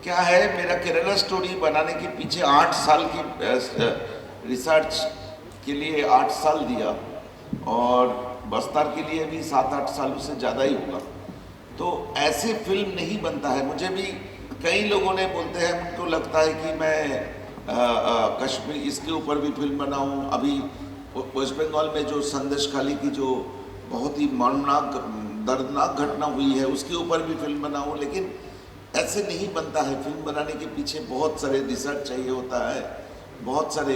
क्या है, मेरा केरला स्टोरी बनाने के पीछे 8 साल की रिसर्च के लिए 8 साल दिया और बस्तर के लिए भी 7-8 सालों से ज़्यादा ही होगा। तो ऐसे फिल्म नहीं बनता है। मुझे भी कई लोगों ने बोलते हैं, उनको लगता है कि मैं कश्मीर इसके ऊपर भी फिल्म बनाऊं। अभी वेस्ट बंगाल में जो संदेश खाली की जो बहुत ही मर्मनाक दर्दनाक घटना हुई है, उसके ऊपर भी फिल्म बनाऊं, लेकिन ऐसे नहीं बनता है। फिल्म बनाने के पीछे बहुत सारे रिसर्च चाहिए होता है, बहुत सारे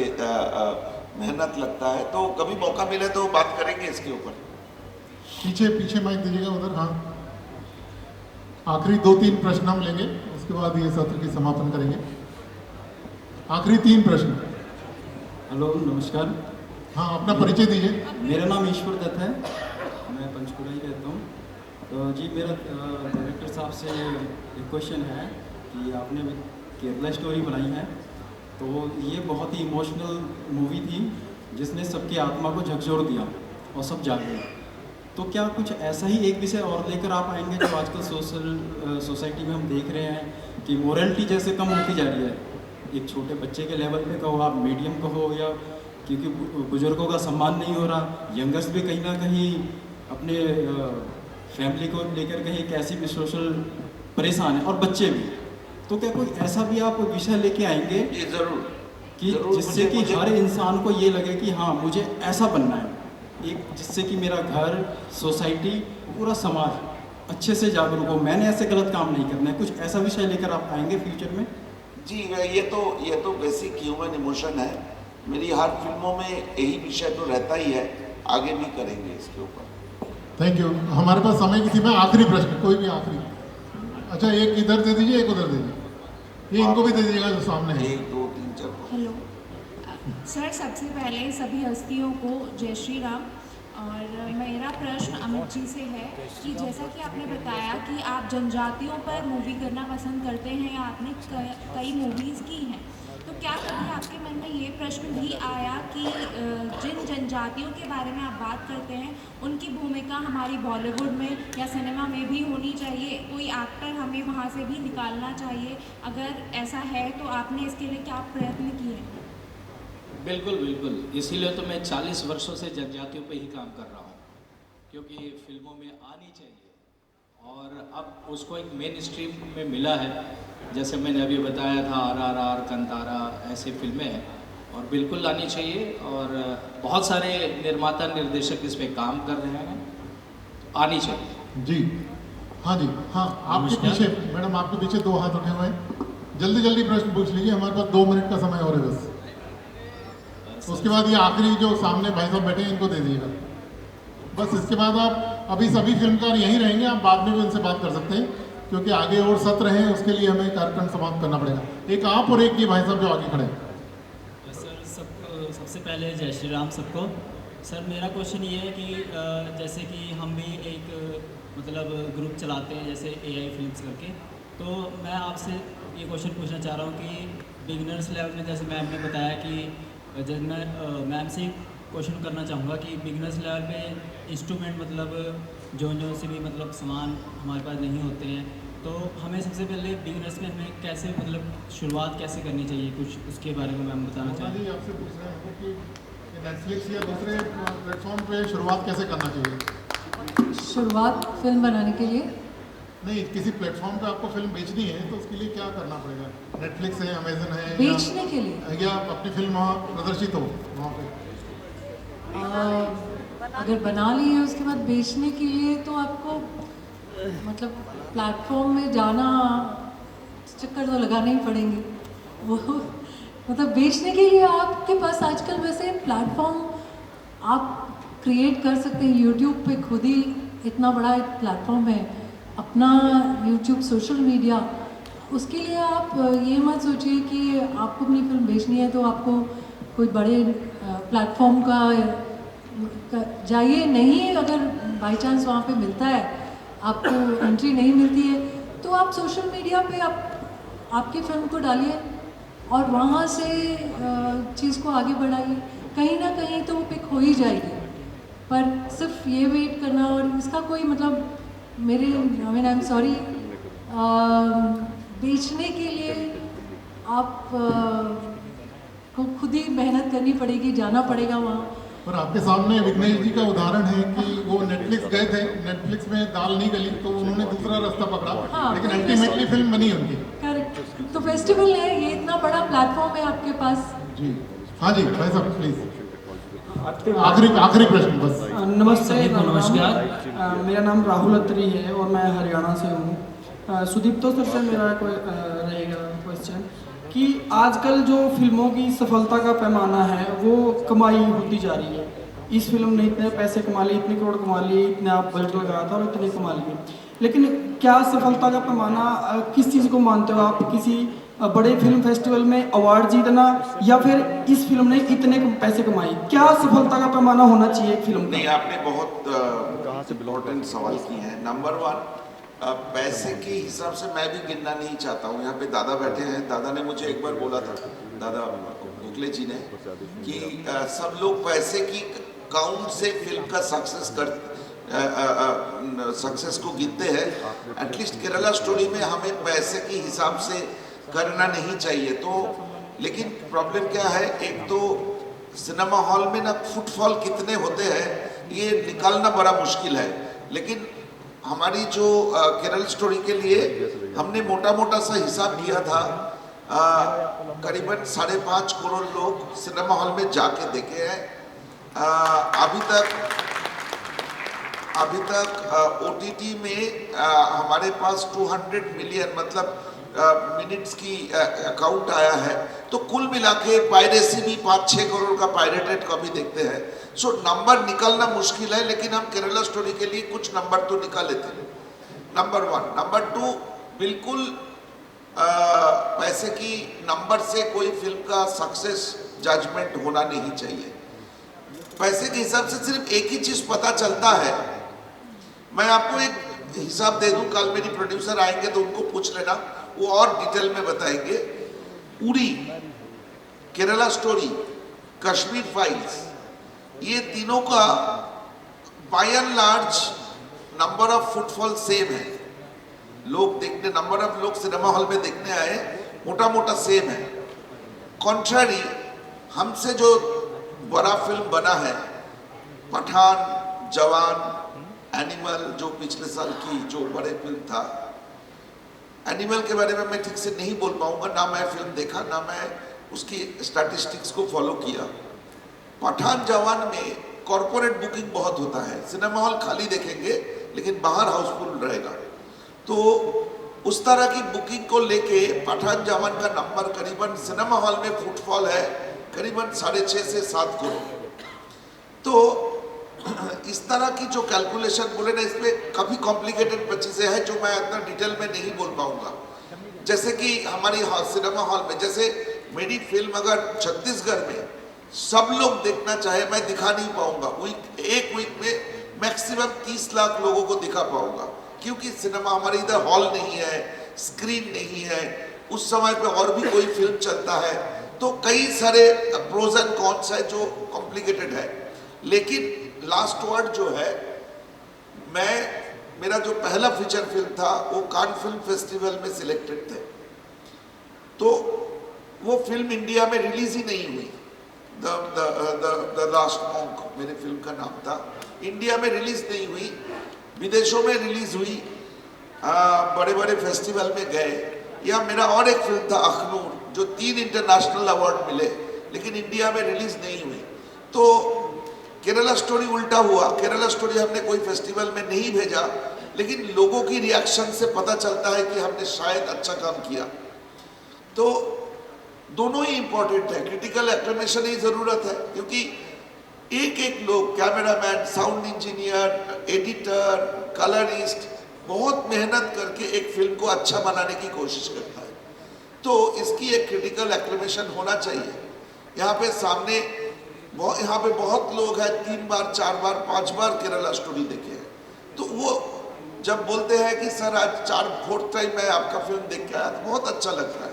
मेहनत लगता है। तो कभी मौका मिले तो बात करेंगे इसके ऊपर। पीछे पीछे माइक दीजिएगा उधर। हाँ, आखिरी 2-3 प्रश्न हम लेंगे, उसके बाद ये सत्र की समापन करेंगे। आखिरी 3 प्रश्न। हेलो, नमस्कार। हाँ, अपना परिचय दीजिए। मेरा नाम ईश्वर दत्त है, मैं पंचकुला ही रहता हूँ। तो जी, मेरा डायरेक्टर साहब से एक क्वेश्चन है कि आपने केरला स्टोरी बनाई है, तो ये बहुत ही इमोशनल मूवी थी जिसने सबकी आत्मा को झकझोर दिया और सब जाग गए। तो क्या कुछ ऐसा ही एक विषय और लेकर आप आएंगे जो आजकल सोसाइटी में हम देख रहे हैं कि मोरलिटी जैसे कम होती जा रही है? एक छोटे बच्चे के लेवल पे कहो, आप मीडियम कहो, या क्योंकि बुजुर्गों का सम्मान नहीं हो रहा, यंगर्स भी कहीं ना कहीं अपने फैमिली को लेकर कहीं एक ऐसी भी सोशल परेशान है, और बच्चे भी। तो क्या कोई ऐसा भी आप विषय लेके आएंगे जरूर कि जिससे कि हर इंसान को ये लगे कि हाँ, मुझे ऐसा बनना है, एक जिससे कि मेरा घर, सोसाइटी, पूरा समाज अच्छे से जागरूक हो, मैंने ऐसे गलत काम नहीं करना है? कुछ ऐसा विषय लेकर आप आएंगे फ्यूचर में? जी, ये तो बेसिक ह्यूमन इमोशन है। मेरी हर फिल्मों में यही विषय तो रहता ही है, आगे भी करेंगे इसके ऊपर। Thank you. हमारे पास समय की सीमा है। आखिरी प्रश्न, कोई भी आखिरी। अच्छा, एक इधर दे दीजिए, एक उधर दे दीजिए, ये इनको भी दे दीजिएगा जो सामने है। 1, 2, 3, 4। हेलो सर, सबसे पहले सभी हस्तियों को जय श्री राम। और मेरा प्रश्न अमित जी से है कि जैसा कि आपने बताया कि आप जनजातियों पर मूवी करना पसंद करते हैं, या आपने कई मूवीज़ की हैं, तो क्या कभी आपके मन में ये प्रश्न भी आया कि जिन जनजातियों के बारे में आप बात करते हैं, उनकी भूमिका हमारी बॉलीवुड में या सिनेमा में भी होनी चाहिए, कोई एक्टर हमें वहाँ से भी निकालना चाहिए? अगर ऐसा है तो आपने इसके लिए क्या प्रयत्न किए हैं? बिल्कुल बिल्कुल, इसीलिए तो मैं 40 वर्षों से जनजातियों पे ही काम कर रहा हूँ, क्योंकि फिल्मों में आनी चाहिए और अब उसको एक मेन स्ट्रीम में मिला है। जैसे मैंने अभी बताया था, RRR, कंतारा, ऐसी फिल्में हैं और बिल्कुल आनी चाहिए। और बहुत सारे निर्माता निर्देशक इस पे काम कर रहे हैं, तो आनी चाहिए। जी हाँ जी, हाँ, आपके पीछे मैडम, आपके पीछे 2 हाथ उठे हुए हैं। जल्दी जल्दी प्रश्न पूछ लीजिए, हमारे पास 2 मिनट का समय और है बस। उसके बाद ये आखिरी जो सामने भाई साहब बैठे हैं, इनको दे दीजिएगा बस। इसके बाद आप, अभी सभी फिल्मकार यहीं रहेंगे, आप बाद में भी उनसे बात कर सकते हैं, क्योंकि आगे और सत्र हैं, उसके लिए हमें कार्यक्रम समाप्त करना पड़ेगा। एक आप और एक ये भाई साहब जो आगे खड़े हैं। सर, सबसे पहले जय श्री राम सबको। सर, मेरा क्वेश्चन ये है कि जैसे कि हम भी एक मतलब ग्रुप चलाते हैं जैसे AI फिल्म्स करके, तो मैं आपसे ये क्वेश्चन पूछना चाह रहा हूँ कि बिगिनर्स लेवल में, जैसे मैम ने बताया कि जब मैं मैम से क्वेश्चन करना चाहूँगा कि बिगिनर्स लेवल पे इंस्ट्रूमेंट मतलब जो से भी मतलब सामान हमारे पास नहीं होते हैं, तो हमें सबसे पहले बिगिनर्स में हमें कैसे मतलब शुरुआत कैसे करनी चाहिए, कुछ उसके बारे में मैम बताना चाहिए। आपसे पूछ रहे हैं कि नेटफ्लिक्स या दूसरे प्लेटफॉर्म पे शुरुआत कैसे करना चाहिए? शुरुआत फिल्म बनाने के लिए नहीं, किसी प्लेटफॉर्म पे आपको फिल्म बेचनी है तो उसके लिए क्या करना पड़ेगा? नेटफ्लिक्स है, अमेजन है, बेचने के लिए, या अपनी फिल्म वहाँ प्रदर्शित हो वहाँ पे? अगर बना ली है उसके बाद बेचने के लिए तो आपको मतलब प्लेटफॉर्म में जाना, चक्कर तो लगाने ही पड़ेंगे। वो मतलब बेचने के लिए आपके पास आजकल वैसे प्लेटफॉर्म आप क्रिएट कर सकते हैं। यूट्यूब पे खुद ही इतना बड़ा एक प्लेटफॉर्म है, अपना यूट्यूब सोशल मीडिया, उसके लिए आप ये मत सोचिए कि आपको अपनी फिल्म बेचनी है तो आपको कोई बड़े प्लेटफॉर्म का जाइए। नहीं, अगर बाई चांस वहाँ पे मिलता है, आपको एंट्री नहीं मिलती है, तो आप सोशल मीडिया पे आपकी फिल्म को डालिए और वहाँ से चीज़ को आगे बढ़ाइए। कहीं ना कहीं तो वो पिक हो ही जाएगी। पर सिर्फ ये वेट करना और इसका कोई मतलब मेरे आई एम सॉरी, बेचने के लिए आप को खुद ही मेहनत करनी पड़ेगी, जाना पड़ेगा वहाँ। पर आपके सामने विघ्नेश जी का उदाहरण है कि वो नेटफ्लिक्स गए थे, नेटफ्लिक्स में दाल नहीं गली तो उन्होंने दूसरा रास्ता पकड़ा, हाँ, लेकिन अल्टीमेटली फिल्म बनी उनकी। करेक्ट। तो फेस्टिवल है, ये इतना बड़ा प्लेटफॉर्म है आपके पास। जी हाँ जी, भाई साहब प्लीज आखिरी प्रश्न बस। नमस्ते, नमस्कार। मेरा नाम राहुल अत्री है और मैं हरियाणा से हूँ। सुदीप्तो सर से मेरा कोई रहेगा क्वेश्चन कि आजकल जो फिल्मों की सफलता का पैमाना है वो कमाई होती जा रही है। इस फिल्म ने इतने पैसे कमा लिए, इतने करोड़ कमा लिए, इतने आप बजट लगाया था और इतने कमा लिए, लेकिन क्या सफलता का पैमाना किस चीज़ को मानते हो आप? किसी बड़े फिल्म फेस्टिवल में अवार्ड जीतना या फिर इस फिल्म ने इतने पैसे कमाए? क्या सफलता का पैमाना होना चाहिए एक फिल्म का? नहीं, आपने बहुत इम्पोर्टेंट सवाल किए हैं। नंबर वन, पैसे के हिसाब से मैं भी गिनना नहीं चाहता हूँ। यहाँ पे दादा बैठे हैं, दादा ने मुझे एक बार बोला था, दादा गोखले जी ने, कि सब लोग पैसे की काउंट से फिल्म का सक्सेस को गिनते हैं। एटलीस्ट केरला स्टोरी में हमें पैसे के हिसाब से करना नहीं चाहिए। तो लेकिन प्रॉब्लम क्या है, एक तो सिनेमा हॉल में ना फुटफॉल कितने होते हैं ये निकालना बड़ा मुश्किल है। लेकिन हमारी जो केरल स्टोरी के लिए हमने मोटा मोटा सा हिसाब किया था, करीबन 5.5 करोड़ लोग सिनेमा हॉल में जाके देखे हैं। अभी तक OTT में हमारे पास 200 मिलियन मतलब मिनट्स की अकाउंट आया है। तो कुल मिला के पायरेसी भी 5-6 करोड़ का पायरेटेड कॉपी देखते हैं। सो नंबर निकलना मुश्किल है, लेकिन हम केरला स्टोरी के लिए कुछ नंबर तो निकाल लेते हैं। Number one. नंबर टू, बिल्कुल पैसे की नंबर से कोई फिल्म का सक्सेस जजमेंट होना नहीं चाहिए। पैसे के हिसाब से सिर्फ एक ही चीज पता चलता है। मैं आपको एक हिसाब दे दूं, कल मेरी प्रोड्यूसर आएंगे तो उनको पूछ लेना, वो और डिटेल में बताएंगे। उड़ी, केरला स्टोरी, कश्मीर फाइल्स, ये तीनों का by and large number of footfall same है। लोग देखने, नंबर ऑफ लोग सिनेमा हॉल में देखने आए मोटा मोटा सेम है। कॉन्ट्रारी, हमसे जो बड़ा फिल्म बना है, पठान, जवान, एनिमल, जो पिछले साल की जो बड़े फिल्म था, एनिमल के बारे में मैं ठीक से नहीं बोल पाऊंगा, ना मैं फिल्म देखा ना मैं उसकी स्टैटिस्टिक्स को फॉलो किया। पठान जवान में कॉर्पोरेट बुकिंग बहुत होता है, सिनेमा हॉल खाली देखेंगे लेकिन बाहर हाउसफुल रहेगा। तो उस तरह की बुकिंग को लेके पठान जवान का नंबर करीबन सिनेमा हॉल में फुटफॉल है करीबन 6.5 से 7 करोड़। तो इस तरह की जो कैलकुलेशन बोले ना, इसमें काफ़ी कॉम्प्लिकेटेड चीज़ें हैं जो मैं इतना डिटेल में नहीं बोल पाऊंगा। जैसे कि हमारी सिनेमा हॉल में, जैसे मेरी फिल्म अगर छत्तीसगढ़ में सब लोग देखना चाहे, मैं दिखा नहीं पाऊंगा। एक वीक में मैक्सिमम 30 लाख लोगों को दिखा पाऊंगा, क्योंकि सिनेमा हमारे इधर हॉल नहीं है, स्क्रीन नहीं है, उस समय पे और भी कोई फिल्म चलता है। तो कई सारे प्रोज एंड कॉन्स है जो कॉम्प्लिकेटेड है। लेकिन लास्ट वर्ड जो है, मेरा जो पहला फीचर फिल्म था वो कान फिल्म फेस्टिवल में सिलेक्टेड थे, तो वो फिल्म इंडिया में रिलीज ही नहीं हुई। द लास्ट मॉन्क मेरी फिल्म का नाम था, इंडिया में रिलीज नहीं हुई, विदेशों में रिलीज हुई, बड़े बड़े फेस्टिवल में गए। या मेरा और एक फिल्म था अखनूर, जो 3 इंटरनेशनल अवार्ड मिले, लेकिन इंडिया में रिलीज नहीं हुई। तो केरला स्टोरी उल्टा हुआ, केरला स्टोरी हमने कोई फेस्टिवल में नहीं भेजा, लेकिन लोगों की रिएक्शन से पता चलता है कि हमने शायद अच्छा काम किया। तो दोनों ही इंपॉर्टेंट है, क्रिटिकल एक्लेमेशन की जरूरत है, क्योंकि एक एक लोग, cameraman, sound engineer, editor, colourist, बहुत मेहनत करके एक फिल्म को अच्छा बनाने की कोशिश करता है। तो इसकी एक क्रिटिकल एक्लेमेशन होना चाहिए। यहाँ पे सामने यहाँ पे बहुत लोग हैं 3 बार 4 बार 5 बार केरला स्टोरी देखे हैं, तो वो जब बोलते हैं कि सर आज 4th टाइम मैं आपका फिल्म देख के आया, तो बहुत अच्छा लगता है।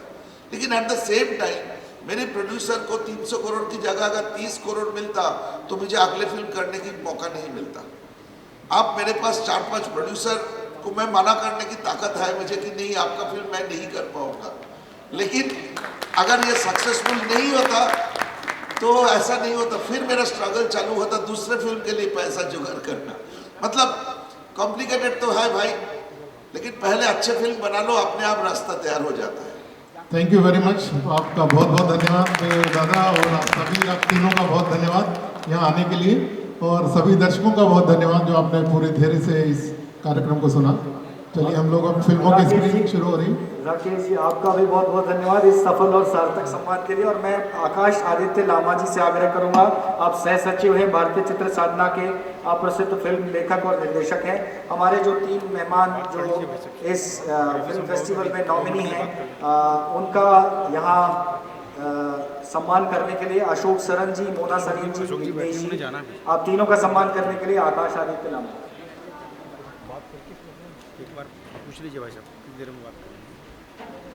लेकिन एट द सेम टाइम मेरे प्रोड्यूसर को 300 करोड़ की जगह अगर 30 करोड़ मिलता तो मुझे अगले फिल्म करने की मौका नहीं मिलता। आप मेरे पास 4-5 प्रोड्यूसर को मैं मना करने की ताकत है मुझे कि नहीं आपका फिल्म मैं नहीं कर पाऊंगा, लेकिन अगर ये सक्सेसफुल नहीं होता तो ऐसा नहीं होता, फिर मेरा स्ट्रगल चालू होता दूसरे फिल्म के लिए पैसा जुगाड़ करना। मतलब कॉम्प्लिकेटेड तो है भाई, लेकिन पहले अच्छे फिल्म बना लो, अपने आप रास्ता तैयार हो जाता है। थैंक यू वेरी मच, आपका बहुत बहुत धन्यवाद दादा, और आप तीनों का बहुत धन्यवाद यहाँ आने के लिए, और सभी दर्शकों का बहुत धन्यवाद जो आपने पूरे धैर्य से इस कार्यक्रम को सुना। चलिए हम लोग अब फिल्मों की स्क्रीनिंग शुरू हो रही। राकेश जी आपका भी बहुत बहुत धन्यवाद इस सफल और सार्थक सम्मान के लिए। और मैं आकाश आदित्य लामा जी से आग्रह करूंगा, आप सह सचिव हैं भारतीय चित्र साधना के, आप प्रसिद्ध फिल्म लेखक और निर्देशक हैं। हमारे जो 3 मेहमान जो इस फिल्म फेस्टिवल में नॉमिनी हैं उनका यहाँ सम्मान करने के लिए अशोक सरन जी, मोना सलीम जी, विघ्नेश जी, आप तीनों का सम्मान करने के लिए आकाश आदित्य लामा। एक बार पूछ लीजिए भाई साहब, कितनी देर में बात करें।